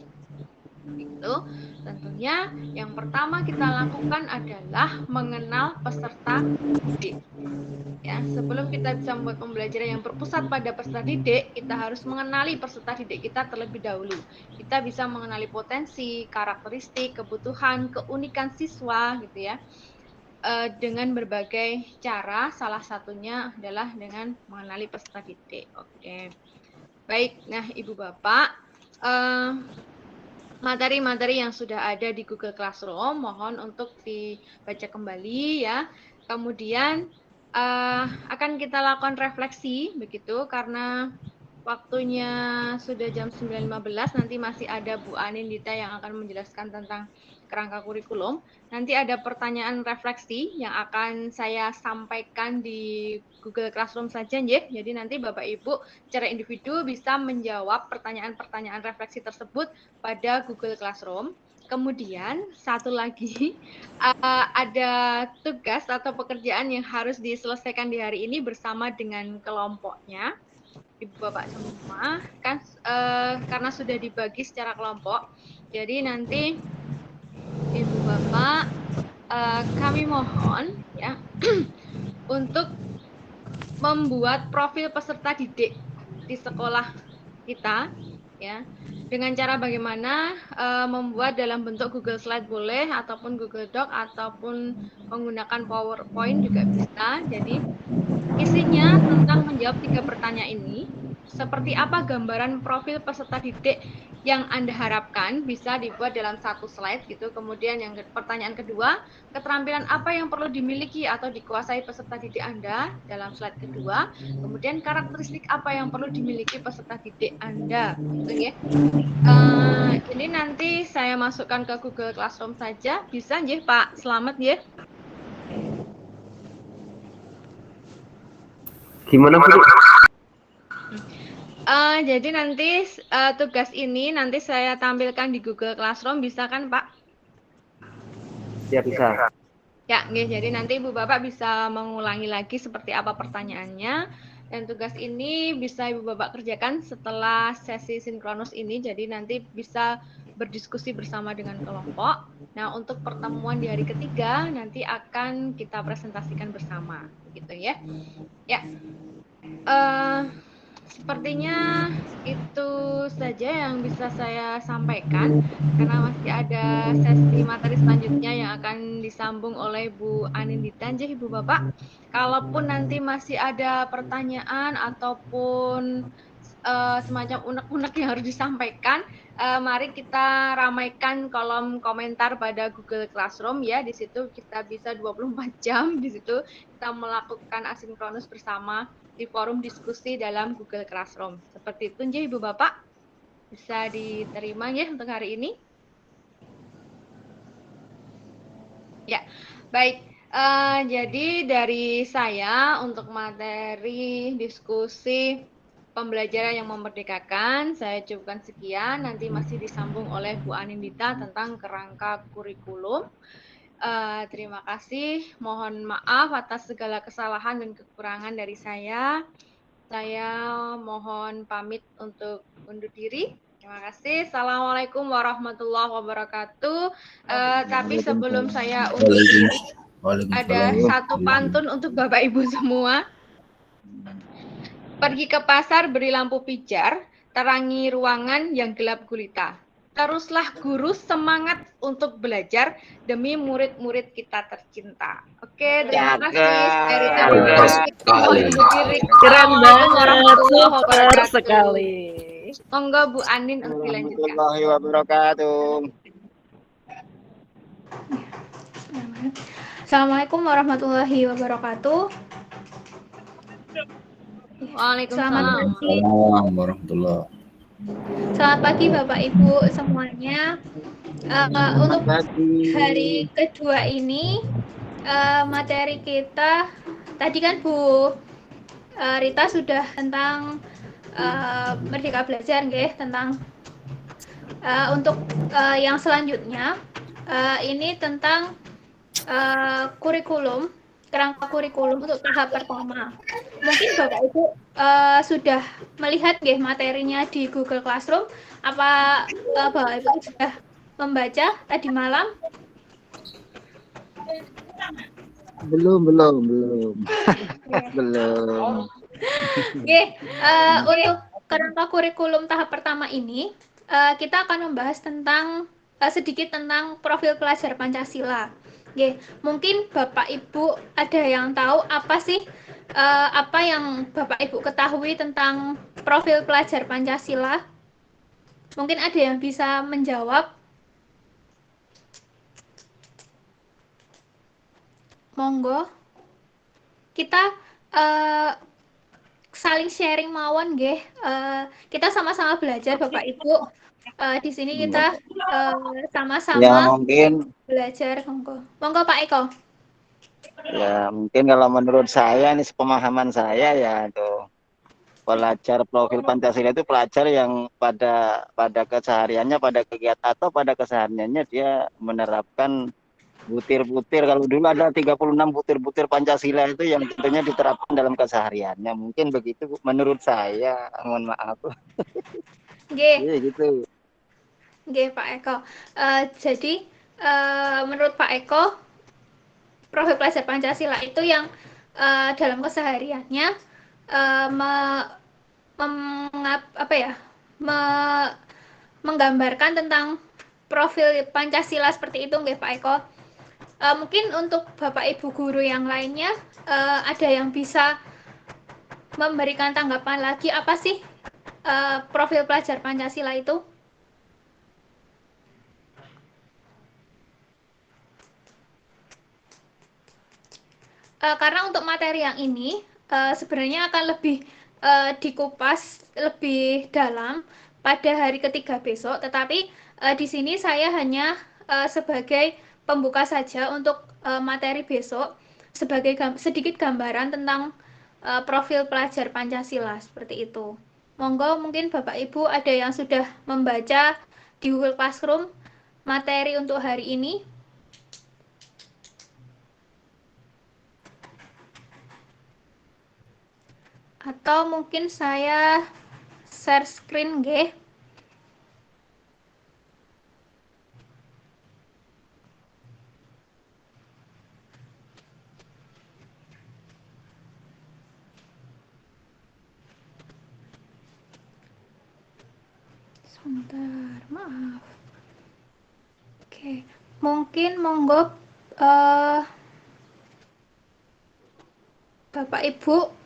Itu tentunya yang pertama kita lakukan adalah mengenal peserta didik. Ya, sebelum kita bisa membuat pembelajaran yang berpusat pada peserta didik, kita harus mengenali peserta didik kita terlebih dahulu. Kita bisa mengenali potensi, karakteristik, kebutuhan, keunikan siswa, gitu ya. Dengan berbagai cara, salah satunya adalah dengan mengenali peserta didik. Oke, baik. Nah, Ibu Bapak, materi-materi yang sudah ada di Google Classroom mohon untuk dibaca kembali ya. Kemudian akan kita lakukan refleksi begitu, karena waktunya sudah jam 9.15, nanti masih ada Bu Anindita yang akan menjelaskan tentang kerangka kurikulum. Nanti ada pertanyaan refleksi yang akan saya sampaikan di Google Classroom saja, ya. Jadi nanti Bapak Ibu secara individu bisa menjawab pertanyaan-pertanyaan refleksi tersebut pada Google Classroom. kemudian satu lagi ada tugas atau pekerjaan yang harus diselesaikan di hari ini bersama dengan kelompoknya. Ibu Bapak semua kan karena sudah dibagi secara kelompok. Jadi nanti Ibu Bapak kami mohon ya untuk membuat profil peserta didik di sekolah kita ya dengan cara bagaimana membuat dalam bentuk Google Slide boleh ataupun Google Doc ataupun menggunakan PowerPoint juga bisa. Jadi isinya tentang menjawab 3 pertanyaan ini. Seperti apa gambaran profil peserta didik yang Anda harapkan bisa dibuat dalam 1 slide gitu. Kemudian yang pertanyaan kedua, keterampilan apa yang perlu dimiliki atau dikuasai peserta didik Anda dalam slide kedua. Kemudian karakteristik apa yang perlu dimiliki peserta didik Anda. Gitu ya. Ini nanti saya masukkan ke Google Classroom saja. Bisa nggih Pak? Selamat nggih. Gimana Bu? Jadi nanti tugas ini nanti saya tampilkan di Google Classroom, bisa kan Pak? Ya bisa. Ya, jadi nanti Ibu Bapak bisa mengulangi lagi seperti apa pertanyaannya. Dan tugas ini bisa Ibu Bapak kerjakan setelah sesi sinkronus ini, jadi nanti bisa berdiskusi bersama dengan kelompok. Nah, untuk pertemuan di hari ketiga nanti akan kita presentasikan bersama, gitu ya. Ya. Sepertinya itu saja yang bisa saya sampaikan karena masih ada sesi materi selanjutnya yang akan disambung oleh Bu Anindita. Jadi Ibu Bapak, kalaupun nanti masih ada pertanyaan ataupun semacam unek-unek yang harus disampaikan, mari kita ramaikan kolom komentar pada Google Classroom ya. Di situ kita bisa 24 jam di situ kita melakukan asinkronus bersama di forum diskusi dalam Google Classroom. Seperti itu ya Ibu Bapak. Bisa diterima ya untuk hari ini. Ya, baik. Jadi dari saya untuk materi diskusi pembelajaran yang memerdekakan, saya cukupkan sekian. Nanti masih disambung oleh Bu Anindita tentang kerangka kurikulum. Terima kasih. Mohon maaf atas segala kesalahan dan kekurangan dari saya. Saya mohon pamit untuk undur diri. Terima kasih. Assalamualaikum warahmatullahi wabarakatuh. Tapi sebelum saya undur diri, ada satu pantun untuk Bapak Ibu semua. Pergi ke pasar beri lampu pijar, terangi ruangan yang gelap gulita. Teruslah guru semangat untuk belajar demi murid-murid kita tercinta. Oke, terima kasih. Keren banget, super sekali. Monggo Bu Anin untuk dilanjutkan. Warahmatullahi wabarakatuh. Assalamualaikum warahmatullahi wabarakatuh. Waalaikumsalam. Warahmatullahi. Selamat pagi Bapak Ibu semuanya. Untuk hari kedua ini materi kita tadi kan Bu Rita sudah tentang Merdeka Belajar nggih, tentang untuk yang selanjutnya ini tentang kurikulum, kerangka kurikulum untuk tahap pertama. Mungkin Bapak Ibu sudah melihat nggih materinya di Google Classroom. Apa Bapak Ibu sudah membaca tadi malam? Belum. Belum. Oke, untuk kerangka kurikulum tahap pertama ini kita akan membahas tentang sedikit tentang profil pelajar Pancasila. Oke, mungkin Bapak Ibu ada yang tahu apa sih apa yang Bapak Ibu ketahui tentang profil pelajar Pancasila? Mungkin ada yang bisa menjawab. Monggo. Kita saling sharing mawon nggih. Kita sama-sama belajar Bapak Ibu. Di sini kita sama-sama Ya mungkin belajar. Monggo Pak Eko. Ya mungkin kalau menurut saya ini sepemahaman saya ya tuh pelajar profil Pancasila itu pelajar yang pada kesehariannya, pada kegiatan atau pada kesehariannya dia menerapkan butir-butir. Kalau dulu ada 36 butir-butir Pancasila itu yang tentunya diterapkan dalam kesehariannya. Mungkin begitu Bu, menurut saya. Mohon maaf. Nggih. Iya gitu. Nggih, Pak Eko. Jadi menurut Pak Eko, profil pelajar Pancasila itu yang dalam kesehariannya menggambarkan tentang profil Pancasila seperti itu, nggih Pak Eko. Mungkin untuk Bapak Ibu guru yang lainnya ada yang bisa memberikan tanggapan lagi apa sih profil pelajar Pancasila itu? Karena untuk materi yang ini sebenarnya akan lebih dikupas lebih dalam pada hari ketiga besok, tetapi di sini saya hanya sebagai pembuka saja untuk materi besok, sebagai sedikit gambaran tentang profil pelajar Pancasila seperti itu. Monggo mungkin Bapak Ibu ada yang sudah membaca di Google Classroom materi untuk hari ini. Atau mungkin saya share screen nggih. Sebentar, maaf. Oke, mungkin monggo Bapak Ibu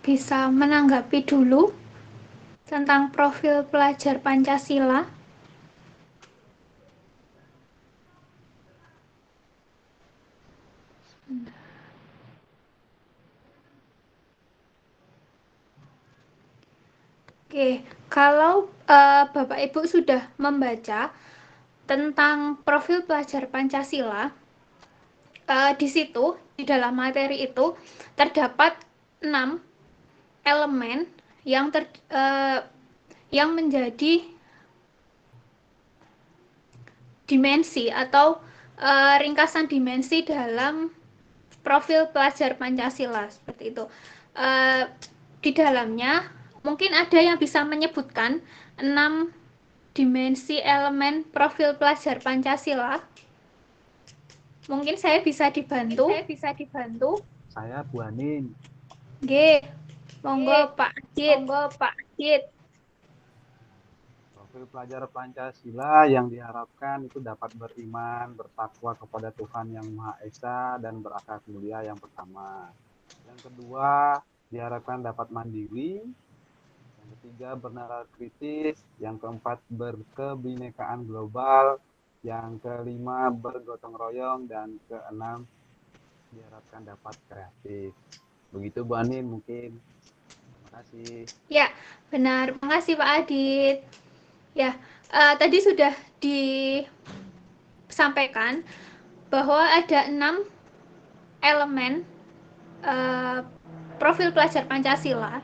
bisa menanggapi dulu tentang profil pelajar Pancasila. Oke, kalau Bapak Ibu sudah membaca tentang profil pelajar Pancasila, di situ, di dalam materi itu, terdapat 6 elemen yang menjadi dimensi atau ringkasan dimensi dalam profil pelajar Pancasila seperti itu. Di dalamnya mungkin ada yang bisa menyebutkan 6 dimensi elemen profil pelajar Pancasila. Mungkin saya bisa dibantu. Saya Bu Anin. Nggih. Monggo Pak Adit. Profil pelajar Pancasila yang diharapkan itu dapat beriman, bertakwa kepada Tuhan Yang Maha Esa, dan berakhlak mulia yang pertama. Yang kedua, diharapkan dapat mandiri. Yang ketiga, bernalar kritis. Yang keempat, berkebinekaan global. Yang kelima, bergotong royong. Dan keenam, diharapkan dapat kreatif. Begitu Bu Anin mungkin. Terima kasih. Ya, benar. Terima kasih Pak Adit. Ya, tadi sudah disampaikan bahwa ada 6 elemen profil pelajar Pancasila.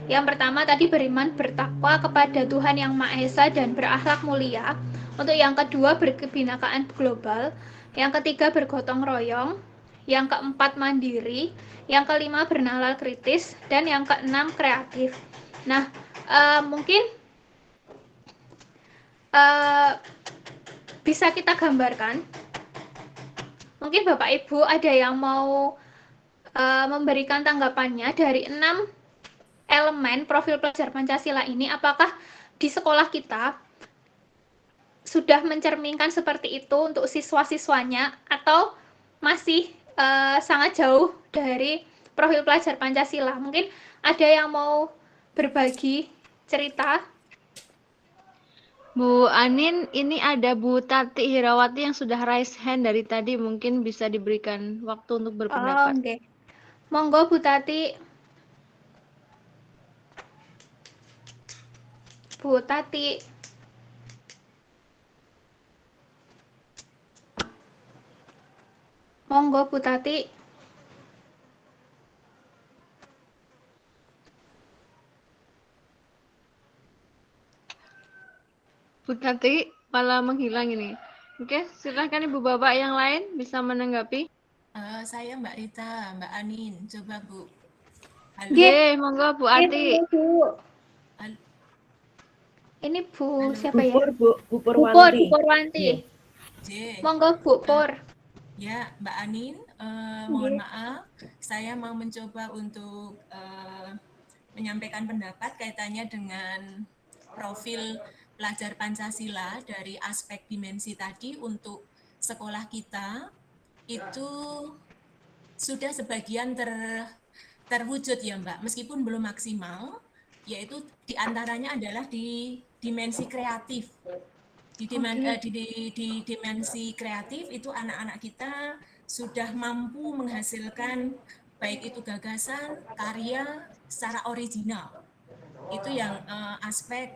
Yang pertama tadi beriman, bertakwa kepada Tuhan Yang Maha Esa dan berakhlak mulia. Untuk yang kedua berkebinekaan global. Yang ketiga bergotong royong. Yang keempat mandiri. Yang kelima bernalar kritis. Dan yang keenam kreatif. Nah, mungkin bisa kita gambarkan. Mungkin Bapak Ibu ada yang mau memberikan tanggapannya dari 6 elemen profil pelajar Pancasila ini, apakah di sekolah kita sudah mencerminkan seperti itu untuk siswa-siswanya atau masih sangat jauh dari profil pelajar Pancasila? Mungkin ada yang mau berbagi cerita. Bu Anin, ini ada Bu Tati Hirawati yang sudah raise hand dari tadi, mungkin bisa diberikan waktu untuk berpendapat. Oke. Monggo Bu Tati. Bu Tati. Monggo Bu Tati. Bu Tati malah menghilang ini. Oke, silahkan Ibu Bapak yang lain bisa menanggapi. Saya Mbak Rita, Mbak Anin, coba Bu. Halo. Oke, monggo Bu Ati. Ini Bu siapa ya? Bu Bu Purwanti. Purwanti. J. Monggo Bu Pur. Ya, Mbak Anin, mohon maaf, saya mau mencoba untuk menyampaikan pendapat kaitannya dengan profil pelajar Pancasila dari aspek dimensi tadi untuk sekolah kita itu sudah sebagian terwujud ya Mbak, meskipun belum maksimal, yaitu diantaranya adalah di dimensi kreatif. Di dimensi kreatif itu anak-anak kita sudah mampu menghasilkan baik itu gagasan, karya secara original. Itu yang aspek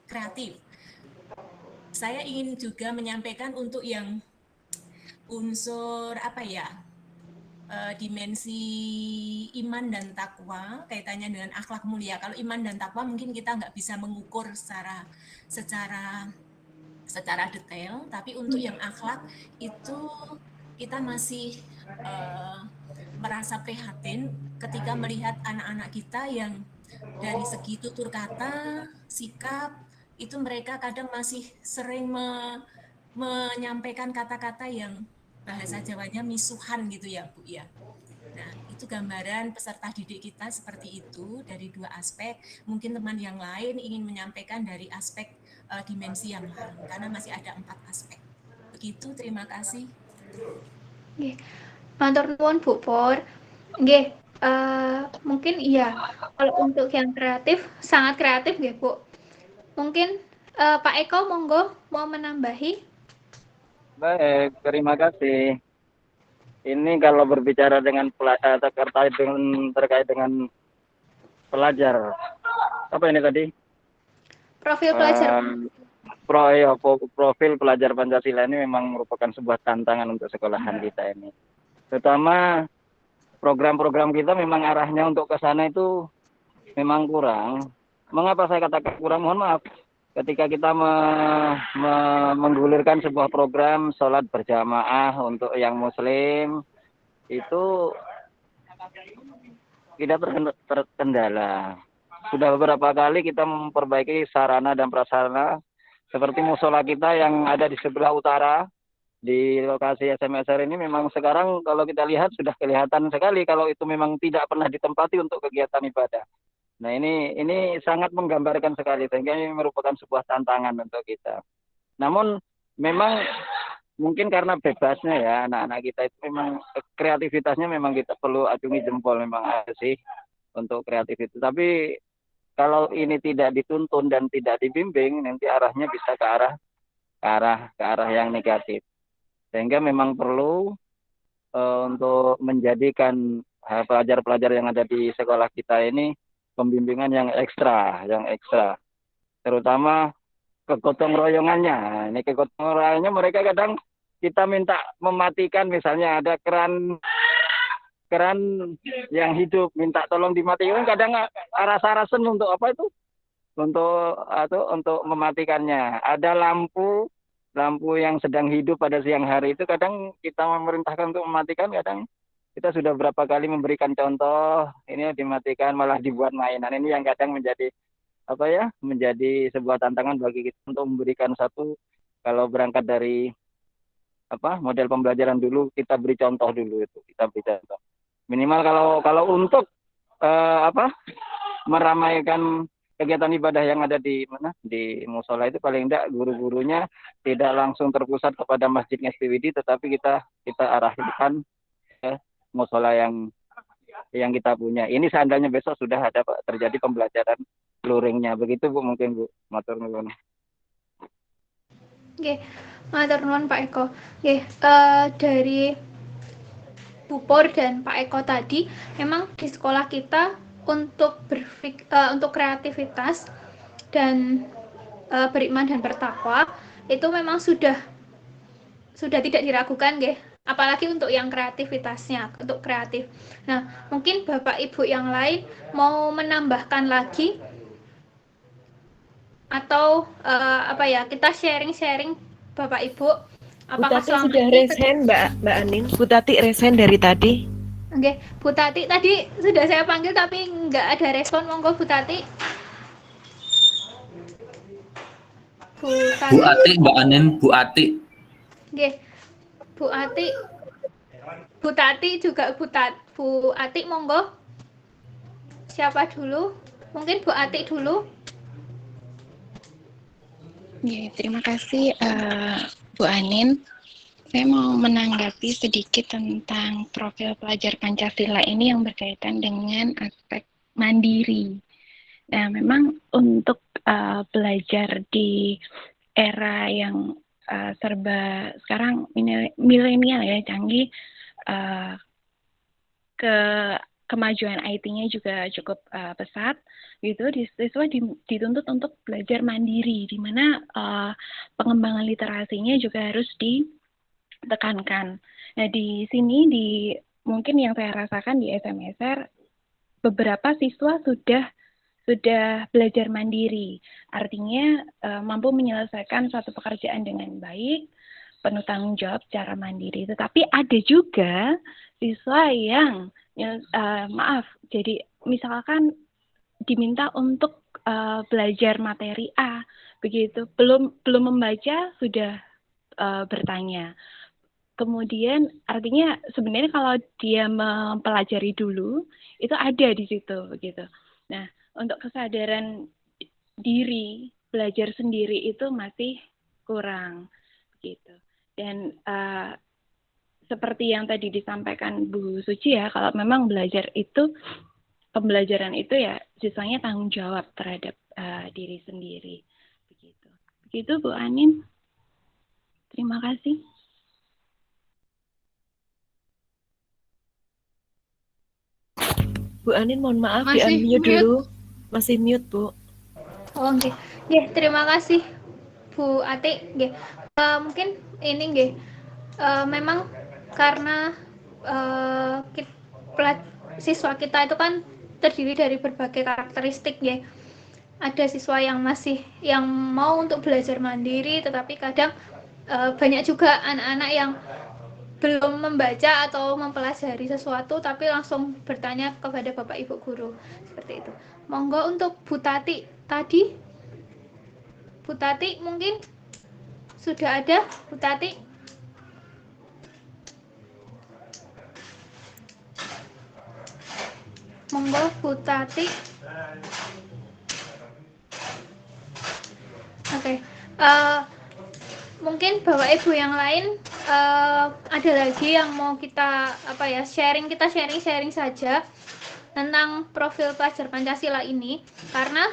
kreatif. Saya ingin juga menyampaikan untuk yang unsur dimensi iman dan takwa kaitannya dengan akhlak mulia. Kalau iman dan takwa mungkin kita nggak bisa mengukur secara detail, tapi untuk yang akhlak itu kita masih merasa prihatin ketika melihat anak-anak kita yang dari segi tutur kata, sikap, itu mereka kadang masih sering menyampaikan kata-kata yang bahasa Jawanya misuhan gitu ya Bu ya. Nah itu gambaran peserta didik kita seperti itu dari dua aspek. Mungkin teman yang lain ingin menyampaikan dari aspek dimensi yang lain karena masih ada 4 aspek. Begitu, terima kasih. Nggih. Matur nuwun Bu Pur. Nggih, mungkin iya kalau untuk yang kreatif sangat kreatif nggih Bu. Mungkin Pak Eko monggo mau menambahi. Baik, terima kasih. Ini kalau berbicara dengan terkait dengan pelajar, apa ini tadi? Profil pelajar. Profil pelajar Pancasila ini memang merupakan sebuah tantangan untuk sekolahan kita ini. Terutama program-program kita memang arahnya untuk ke sana itu memang kurang. Mengapa saya katakan kurang? Mohon maaf. Ketika kita menggulirkan sebuah program sholat berjamaah untuk yang muslim, itu tidak terkendala. Sudah beberapa kali kita memperbaiki sarana dan prasarana, seperti musola kita yang ada di sebelah utara, di lokasi SMSR ini memang sekarang kalau kita lihat sudah kelihatan sekali kalau itu memang tidak pernah ditempati untuk kegiatan ibadah. Nah ini sangat menggambarkan sekali, sehingga ini merupakan sebuah tantangan untuk kita. Namun memang mungkin karena bebasnya ya anak-anak kita itu memang kreativitasnya memang kita perlu acungi jempol memang ada sih untuk kreativitas. Tapi kalau ini tidak dituntun dan tidak dibimbing nanti arahnya bisa ke arah yang negatif. Sehingga memang perlu untuk menjadikan pelajar-pelajar yang ada di sekolah kita ini pembimbingan yang ekstra, terutama kegotong royongannya. Ini kegotong royongannya mereka kadang kita minta mematikan, misalnya ada keran yang hidup, minta tolong dimatikan, kadang aras-arasan untuk apa itu? Untuk mematikannya. Ada lampu yang sedang hidup pada siang hari itu kadang kita memerintahkan untuk mematikan, kadang kita sudah berapa kali memberikan contoh, ini dimatikan malah dibuat mainan. Ini yang kadang menjadi sebuah tantangan bagi kita untuk memberikan satu, kalau berangkat dari model pembelajaran dulu, kita beri contoh dulu itu, kita beri contoh. Minimal kalau untuk meramaikan kegiatan ibadah yang ada di musola itu, paling tidak guru-gurunya tidak langsung terpusat kepada Masjid Ngesti, tetapi kita arahkan musola yang kita punya. Ini seandainya besok sudah ada terjadi pembelajaran luringnya. Begitu Bu, mungkin Bu. Matur nuwun. Nggih, matur nuwun Pak Eko. Nggih, dari Bu Pur dan Pak Eko tadi, memang di sekolah kita untuk untuk kreativitas dan beriman dan bertakwa itu memang sudah tidak diragukan nggih. Apalagi untuk yang kreativitasnya, untuk kreatif. Nah, mungkin Bapak Ibu yang lain mau menambahkan lagi. atau apa ya, kita sharing-sharing Bapak Ibu Bu apakah Tati selama sudah ini raise hand, Mbak Anin. Bu Tati raise hand dari tadi. Oke, Bu Tati tadi sudah saya panggil tapi nggak ada respon. Monggo Bu Tati. Bu Tati. Bu Ati, Mbak Anin, Bu Ati. Oke, Bu Ati. Bu Tati juga Bu Ati, monggo. Siapa dulu? Mungkin Bu Ati dulu. Ya, terima kasih Bu Anin. Saya mau menanggapi sedikit tentang profil pelajar Pancasila ini yang berkaitan dengan aspek mandiri. Nah, memang untuk belajar di era yang serba sekarang milenial ya, canggih, kemajuan IT-nya juga cukup pesat, gitu. Siswa dituntut untuk belajar mandiri, di mana pengembangan literasinya juga harus ditekankan. Nah, di sini mungkin yang saya rasakan di SMSR, beberapa siswa sudah belajar mandiri, artinya mampu menyelesaikan suatu pekerjaan dengan baik, penuh tanggung jawab secara mandiri. Tetapi ada juga siswa yang jadi misalkan diminta untuk belajar materi A, begitu, belum membaca sudah bertanya. Kemudian artinya sebenarnya kalau dia mempelajari dulu itu ada di situ, begitu. Nah, untuk kesadaran diri belajar sendiri itu masih kurang, gitu. Dan seperti yang tadi disampaikan Bu Suci ya, kalau memang pembelajaran itu ya siswanya tanggung jawab terhadap diri sendiri, begitu. Begitu Bu Anin. Terima kasih. Bu Anin, mohon maaf Masih di-unmute mute. dulu. Masih mute, Bu. Oh, nggih. Nggih, terima kasih Bu Ati. Nggih. Mungkin ini nggih. Memang karena siswa kita itu kan terdiri dari berbagai karakteristik ya. Ada siswa yang mau untuk belajar mandiri, tetapi kadang banyak juga anak-anak yang belum membaca atau mempelajari sesuatu tapi langsung bertanya kepada Bapak Ibu guru, seperti itu. Monggo untuk Bu Tati tadi. Bu Tati mungkin sudah ada, Bu Tati. Monggo Bu Tati. Oke. Mungkin Bapak Ibu yang lain ada lagi yang mau kita sharing saja tentang profil pelajar Pancasila ini, karena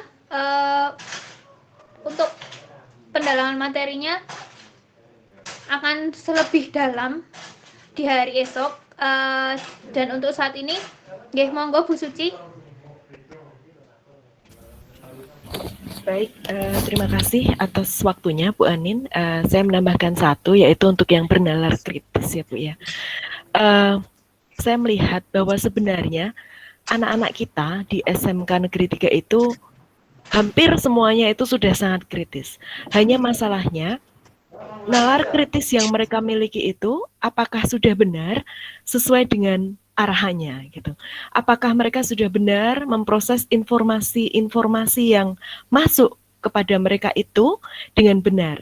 untuk pendalaman materinya akan lebih dalam di hari esok, dan untuk saat ini nggih, monggo Bu Suci. Baik, terima kasih atas waktunya Bu Anin. Saya menambahkan satu, yaitu untuk yang bernalar kritis ya Bu ya. Saya melihat bahwa sebenarnya anak-anak kita di SMK Negeri 3 itu hampir semuanya itu sudah sangat kritis. Hanya masalahnya nalar kritis yang mereka miliki itu apakah sudah benar sesuai dengan arahannya gitu. Apakah mereka sudah benar memproses informasi yang masuk kepada mereka itu dengan benar?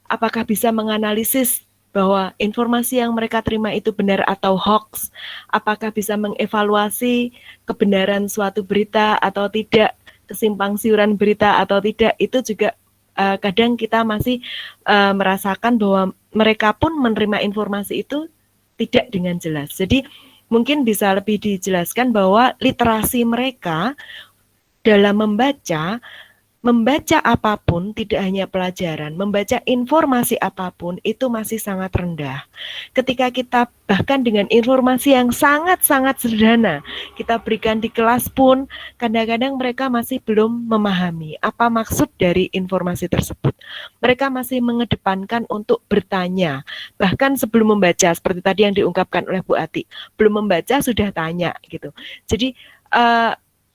Apakah bisa menganalisis bahwa informasi yang mereka terima itu benar atau hoax? Apakah bisa mengevaluasi kebenaran suatu berita atau tidak, kesimpang siuran berita atau tidak? Itu juga kadang kita masih merasakan bahwa mereka pun menerima informasi itu tidak dengan jelas. Jadi mungkin bisa lebih dijelaskan bahwa literasi mereka dalam membaca apapun, tidak hanya pelajaran, membaca informasi apapun itu masih sangat rendah. Ketika kita bahkan dengan informasi yang sangat-sangat sederhana kita berikan di kelas pun, kadang-kadang mereka masih belum memahami apa maksud dari informasi tersebut. Mereka masih mengedepankan untuk bertanya, bahkan sebelum membaca, seperti tadi yang diungkapkan oleh Bu Ati, belum membaca sudah tanya gitu. Jadi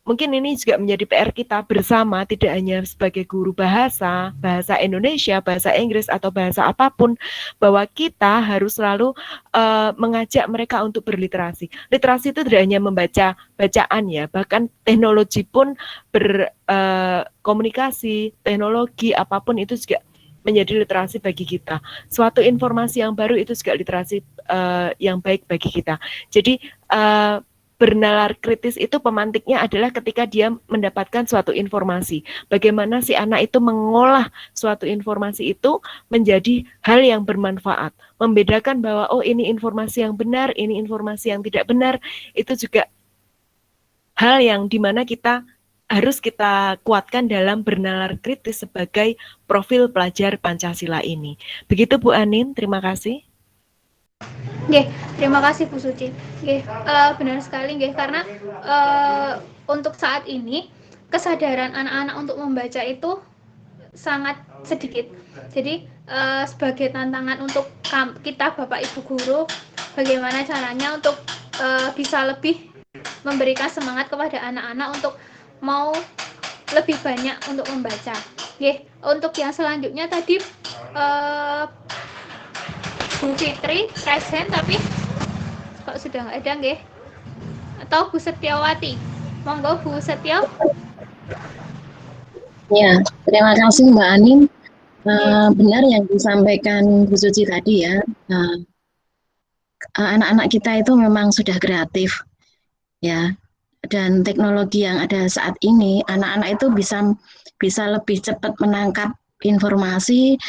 mungkin ini juga menjadi PR kita bersama, tidak hanya sebagai guru bahasa Indonesia, bahasa Inggris, atau bahasa apapun, bahwa kita harus selalu mengajak mereka untuk berliterasi. Literasi itu tidak hanya membaca bacaan ya, bahkan teknologi pun berkomunikasi, teknologi apapun itu juga menjadi literasi bagi kita. Suatu informasi yang baru itu juga literasi yang baik bagi kita. Jadi bernalar kritis itu pemantiknya adalah ketika dia mendapatkan suatu informasi. Bagaimana si anak itu mengolah suatu informasi itu menjadi hal yang bermanfaat. Membedakan bahwa oh ini informasi yang benar, ini informasi yang tidak benar, itu juga hal yang dimana kita harus kita kuatkan dalam bernalar kritis sebagai profil pelajar Pancasila ini. Begitu Bu Anin, terima kasih. Nggih, terima kasih Bu Suci. Nggih, benar sekali nggih, karena untuk saat ini kesadaran anak-anak untuk membaca itu sangat sedikit. Jadi sebagai tantangan untuk kita Bapak Ibu guru, bagaimana caranya untuk bisa lebih memberikan semangat kepada anak-anak untuk mau lebih banyak untuk membaca. Nggih, untuk yang selanjutnya tadi Bu Fitri present tapi kok sudah nggak ada nggih? Atau Bu Setiawati? Monggo Bu Setio. Ya, terima kasih Mbak Anin. Benar yang disampaikan Bu Suci tadi ya. Anak-anak kita itu memang sudah kreatif ya. Dan teknologi yang ada saat ini, anak-anak itu bisa lebih cepat menangkap informasi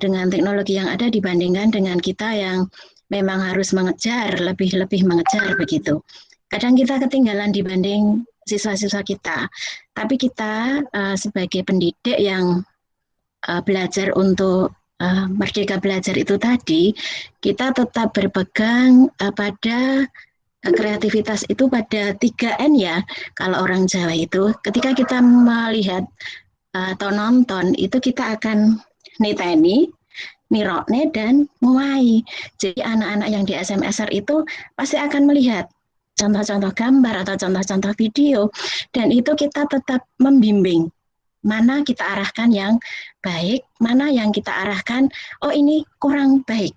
dengan teknologi yang ada dibandingkan dengan kita yang memang harus mengejar, lebih mengejar begitu. Kadang kita ketinggalan dibanding siswa-siswa kita, tapi kita sebagai pendidik yang belajar untuk merdeka belajar itu tadi, kita tetap berpegang pada kreativitas itu pada 3N ya, kalau orang Jawa itu. Ketika kita melihat atau nonton, itu kita akan niteni, nirokne, dan nguai. Jadi anak-anak yang di SMSR itu pasti akan melihat contoh-contoh gambar atau contoh-contoh video, dan itu kita tetap membimbing. Mana kita arahkan yang baik, mana yang kita arahkan, oh ini kurang baik.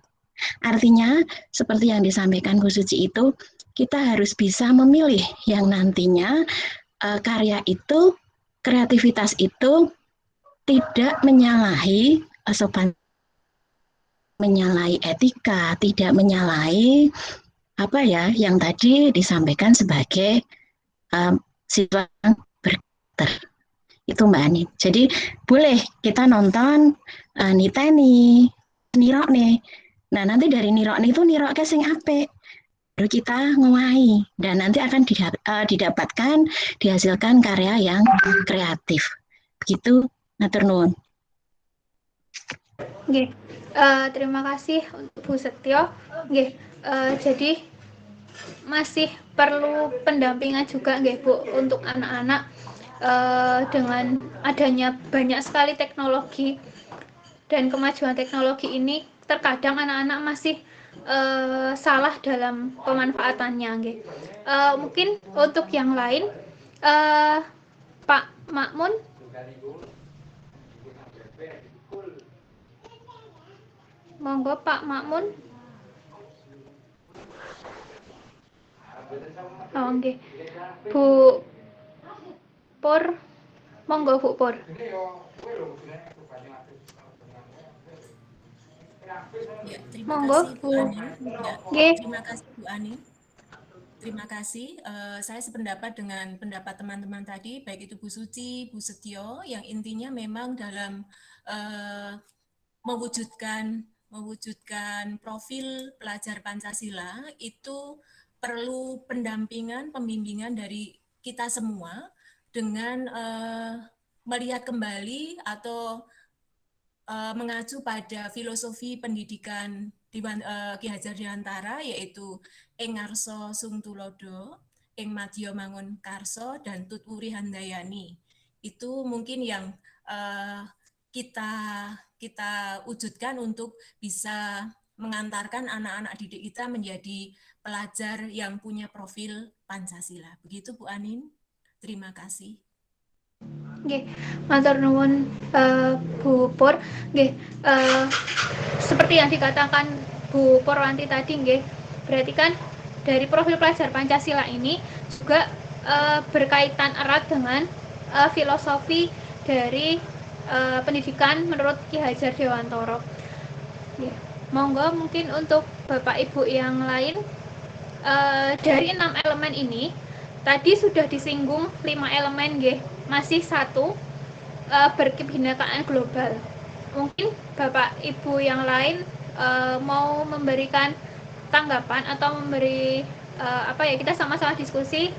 Artinya, seperti yang disampaikan Bu Suci itu, kita harus bisa memilih yang nantinya karya itu, kreativitas itu tidak menyalahi sopan, menyalahi etika, tidak menyalahi apa ya yang tadi disampaikan sebagai siswa yang berkarakter. Itu Mbak Ani. Jadi boleh kita nonton niteni, nirokne. Nah nanti dari nirokne itu niroknya sing apik. Baru kita ngowahi dan nanti akan didapatkan, dihasilkan karya yang kreatif. Begitu, matur nuwun. Nggih, terima kasih untuk Bu Setio. Nggih, jadi masih perlu pendampingan juga nggih Bu untuk anak-anak dengan adanya banyak sekali teknologi dan kemajuan teknologi ini, terkadang anak-anak masih salah dalam pemanfaatannya nggih. Mungkin untuk yang lain Pak Makmun. Monggo Pak Makmun. Oh nggih. Bu Pur. Monggo Bu Pur. Ya, terima Monggo kasih Bu. Bu Anin. Ya, terima kasih Bu Anin. Terima kasih. Saya sependapat dengan pendapat teman-teman tadi, baik itu Bu Suci, Bu Setio, yang intinya memang dalam mewujudkan profil pelajar Pancasila itu perlu pendampingan, pembimbingan dari kita semua dengan melihat kembali atau mengacu pada filosofi pendidikan Ki Hajar Dewantara, yaitu ing ngarsa sung tulodo, ing madya mangun karso, dan tut uri handayani. Itu mungkin yang kita wujudkan untuk bisa mengantarkan anak-anak didik kita menjadi pelajar yang punya profil Pancasila. Begitu Bu Anin. Terima kasih. Nggih, matur nuwun Bu Pur. Nggih, seperti yang dikatakan Bu Purwanti tadi nggih, berarti kan dari profil pelajar Pancasila ini juga berkaitan erat dengan filosofi dari pendidikan menurut Ki Hajar Dewantara. Nggih, monggo mungkin untuk Bapak Ibu yang lain dari 6 elemen ini tadi sudah disinggung 5 elemen nggih. Masih satu berkebinekaan global. Mungkin Bapak Ibu yang lain mau memberikan tanggapan atau memberi kita sama-sama diskusi.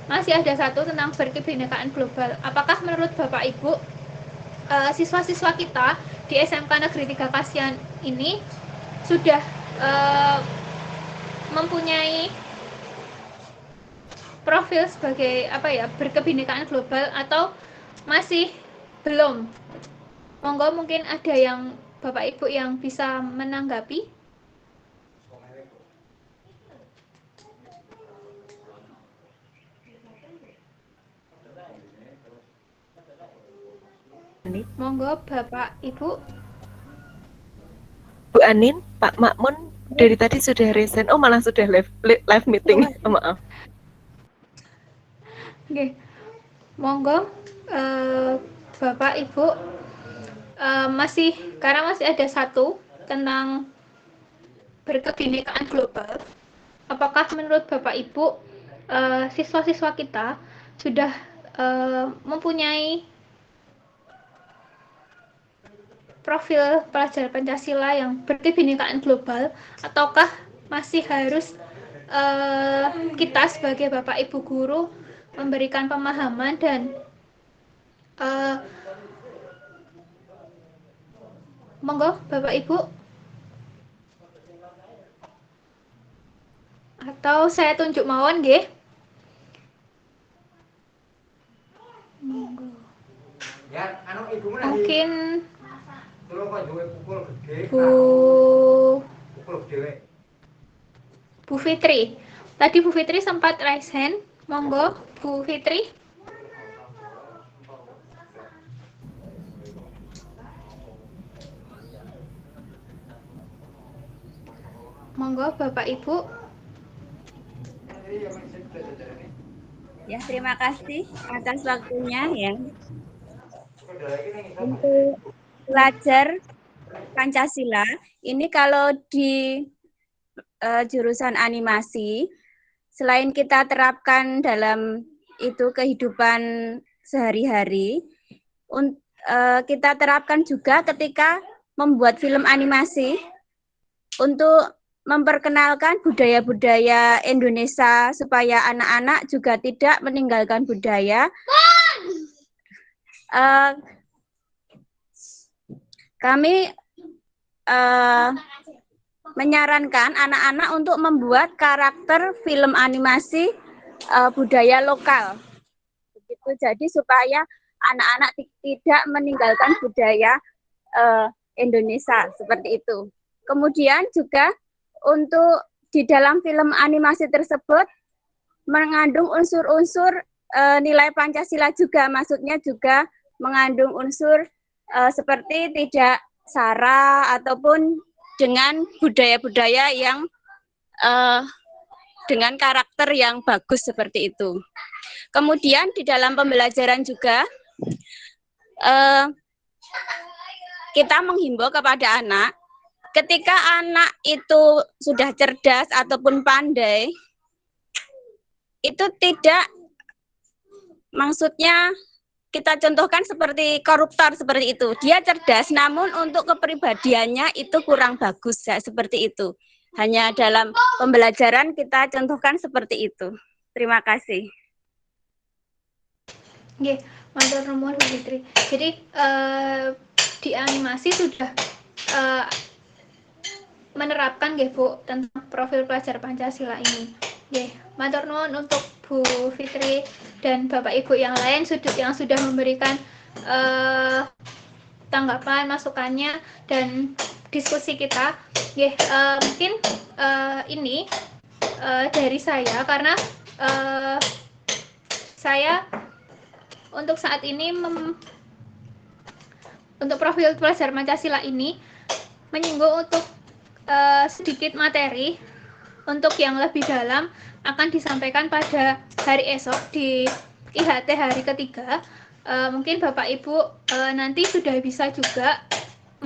Masih ada satu tentang berkebinekaan global. Apakah menurut Bapak Ibu siswa-siswa kita di SMK Negeri 3 Kasihan ini sudah mempunyai profil sebagai berkebinekaan global atau masih belum? Monggo mungkin ada yang Bapak Ibu yang bisa menanggapi. Monggo Bapak Ibu. Bu Anin, Pak Makmun dari tadi sudah resign. Oh, malah sudah live meeting. Maaf. Oke, monggo Bapak Ibu karena masih ada satu tentang berkebinekaan global. Apakah menurut Bapak Ibu siswa-siswa kita sudah mempunyai profil pelajar Pancasila yang berkebinekaan global, ataukah masih harus kita sebagai Bapak Ibu guru memberikan pemahaman dan monggo Bapak Ibu, atau saya tunjuk mawon nggih. Mungkin Bu Fitri. Tadi Bu Fitri sempat raise hand. Monggo Bu Fitri. Monggo Bapak Ibu. Ya, terima kasih atas waktunya ya. Untuk pelajar Pancasila, ini kalau di jurusan animasi, selain kita terapkan dalam itu kehidupan sehari-hari, kita terapkan juga ketika membuat film animasi untuk memperkenalkan budaya-budaya Indonesia supaya anak-anak juga tidak meninggalkan budaya. Kami menyarankan anak-anak untuk membuat karakter film animasi budaya lokal. Begitu, jadi supaya anak-anak tidak meninggalkan budaya Indonesia seperti itu. Kemudian juga untuk di dalam film animasi tersebut mengandung unsur-unsur nilai Pancasila juga, maksudnya juga mengandung unsur seperti tidak sara ataupun dengan budaya-budaya yang dengan karakter yang bagus seperti itu. Kemudian di dalam pembelajaran juga kita menghimbau kepada anak, ketika anak itu sudah cerdas ataupun pandai, itu tidak, maksudnya kita contohkan seperti koruptor seperti itu. Dia cerdas, namun untuk kepribadiannya itu kurang bagus, ya, seperti itu. Hanya dalam pembelajaran kita contohkan seperti itu. Terima kasih. Nggih, matur nuwun Bu Fitri. Jadi di animasi sudah menerapkan nggih Bu tentang profil pelajar Pancasila ini. Nggih, matur nuwun untuk Bu Fitri dan Bapak Ibu yang lain yang sudah memberikan tanggapan, masukannya dan diskusi kita. Nggih, mungkin ini dari saya karena saya untuk saat ini untuk profil pelajar Pancasila ini menyinggung untuk sedikit materi untuk yang lebih dalam akan disampaikan pada hari esok di IHT hari ketiga. Mungkin Bapak Ibu nanti sudah bisa juga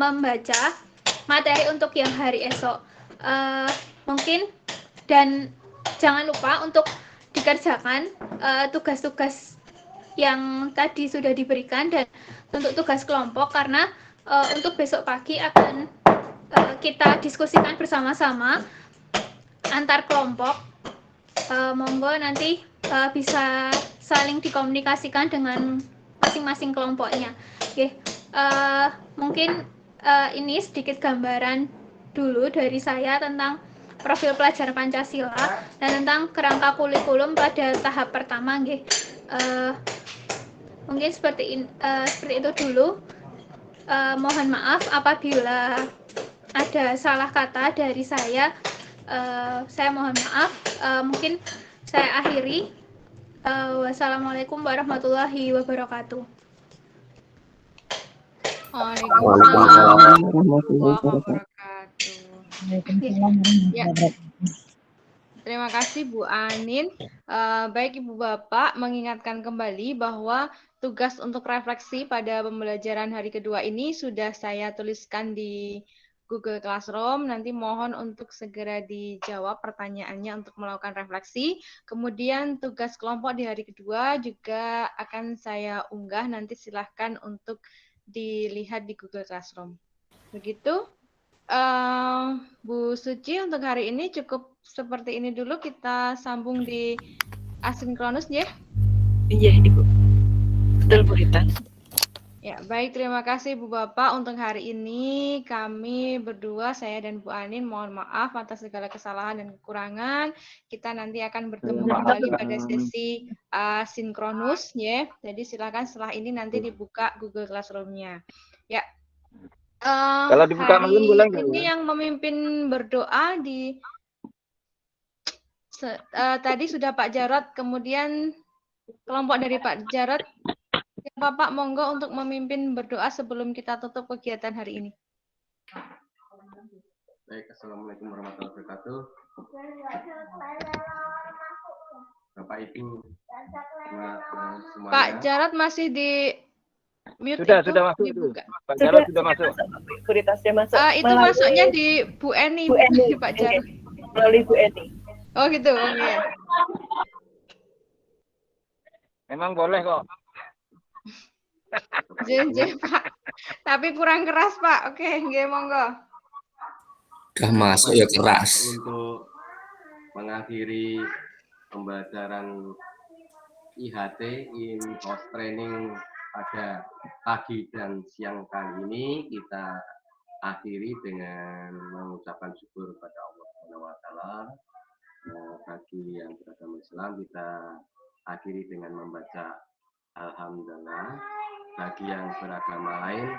membaca materi untuk yang hari esok. Mungkin dan jangan lupa untuk dikerjakan tugas-tugas yang tadi sudah diberikan dan untuk tugas kelompok karena untuk besok pagi akan kita diskusikan bersama-sama antar kelompok. Monggo nanti bisa saling dikomunikasikan dengan masing-masing kelompoknya. Oke, mungkin ini sedikit gambaran dulu dari saya tentang profil pelajar Pancasila dan tentang kerangka kurikulum pada tahap pertama. Mungkin seperti itu dulu. Mohon maaf apabila ada salah kata dari saya. Saya mohon maaf. Mungkin saya akhiri. Wassalamualaikum warahmatullahi wabarakatuh. Waalaikumsalam warahmatullahi wabarakatuh. Ya. Terima kasih Bu Anin. Baik Ibu Bapak, mengingatkan kembali bahwa tugas untuk refleksi pada pembelajaran hari kedua ini sudah saya tuliskan di Google Classroom. Nanti mohon untuk segera dijawab pertanyaannya untuk melakukan refleksi. Kemudian tugas kelompok di hari kedua juga akan saya unggah. Nanti silahkan untuk dilihat di Google Classroom. Begitu. Bu Suci, untuk hari ini cukup seperti ini dulu. Kita sambung di asinkronus ya. Iya, Ibu. Betul, Bu Rita. Ya, baik, terima kasih Bu Bapak. Untuk hari ini kami berdua, saya dan Bu Anin, mohon maaf atas segala kesalahan dan kekurangan. Kita nanti akan bertemu kembali pada sesi sinkronus ya. Jadi silakan setelah ini nanti dibuka Google Classroom-nya. Ya. Kalau dibuka malam boleh nggak? Ini yang memimpin berdoa di tadi sudah Pak Jarod, kemudian kelompok dari Pak Jarod. Bapak monggo untuk memimpin berdoa sebelum kita tutup kegiatan hari ini. Baik, assalamualaikum warahmatullahi wabarakatuh. Bapak Ibu, semuanya. Pak Jarod masih di mute. Sudah masuk dibuka. Pak Jarod sudah masuk. Sekuritasnya masuk. Itu masuknya di Bu Eni, Pak Jarod. Melalui Bu Eni. Oh gitu, oke. Memang boleh kok. JJ Pak, tapi kurang keras Pak. Oke, nggih monggo. Udah masuk ya keras. Untuk mengakhiri pembelajaran IHT in-house training pada pagi dan siang kali ini, kita akhiri dengan mengucapkan syukur kepada Allah Subhanahu wa taala. Bagi yang beragama Islam, kita akhiri dengan membaca Alhamdulillah. Bagi yang beragama lain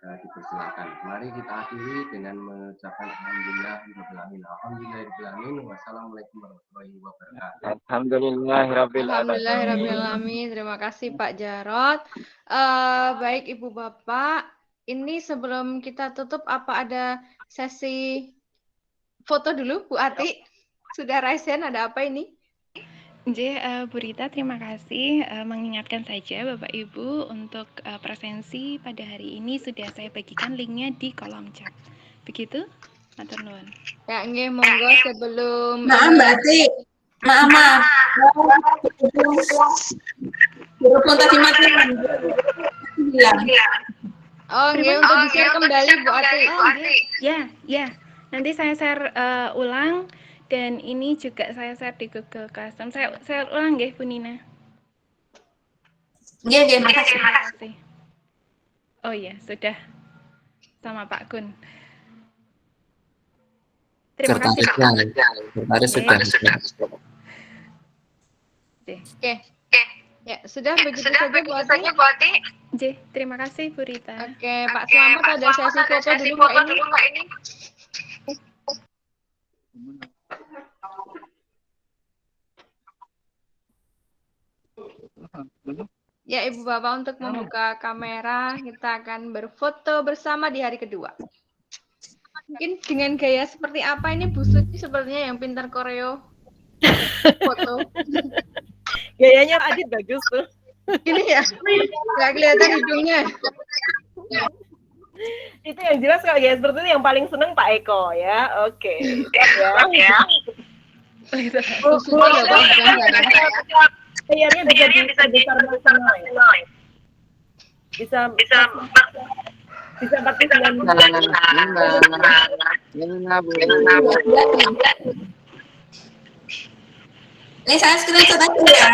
dipersilakan. Mari kita akhiri dengan mengucapkan Alhamdulillahirobbilalamin. Wassalamualaikum warahmatullahi wabarakatuh. Alhamdulillahirobbilalamin. Terima kasih Pak Jarod. Baik Ibu Bapak, ini sebelum kita tutup apa ada sesi foto dulu Bu Ati? Sudah raise hand, ada apa ini? Bu Rita, terima kasih. Mengingatkan saja Bapak Ibu untuk presensi pada hari ini sudah saya bagikan linknya di kolom chat. Begitu? Matur nuwun. Ya, nggih, monggo sebelum Mbak Ati. Maaf. Telepon tadi mati. Oh, nggih, untuk di-share kembali Bu Ati. Ya. Nanti saya share ulang. Dan ini juga saya share di Google Classroom. Saya ulang nggih, Bu Nina. Nggih, makasih. Oh iya, sudah sama Pak Gun. Terima kasih. Kertasnya sudah. Oke. Ya, sudah begitu saja Bu Ati. Terima kasih Bu Rita. Oke, Pak Selamat ada sesi foto dulu Mbak ini. Ibu Bapak untuk membuka kamera. Kita akan berfoto bersama di hari kedua. Mungkin dengan gaya seperti apa ini Bu Suci sepertinya yang pintar koreo foto. Gayanya Adit bagus tuh. Ini ya, nggak kelihatan hidungnya. Itu yang jelas kalau gaya seperti itu yang paling seneng Pak Eko ya. Oke. Ya. Layarnya bisa besar maksimal ya. Bisa 49. Ini saya screenshot aja ya.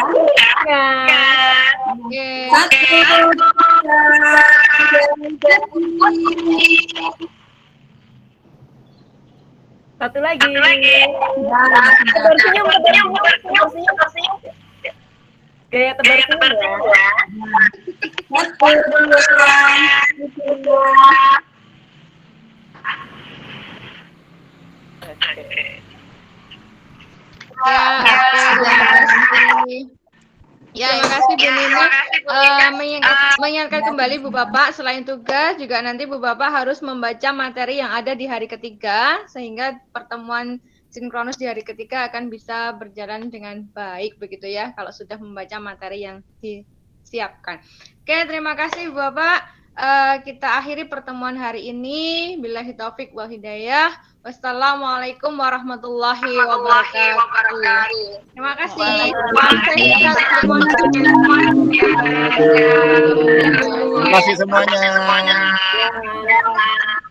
Satu lagi. Tebar senyum. Gaya tebar senyum ya. Terima kasih Bu Nini. Mengingatkan kembali Bu Bapak, selain tugas juga nanti Bu Bapak harus membaca materi yang ada di hari ketiga sehingga pertemuan sinkronus di hari ketiga akan bisa berjalan dengan baik begitu ya kalau sudah membaca materi yang disiapkan. Oke, terima kasih Bu Bapak. Kita akhiri pertemuan hari ini. Billahi taufik wal hidayah. Wassalamualaikum warahmatullahi wabarakatuh. Terima kasih. Terima kasih semuanya.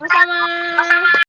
Sama-sama.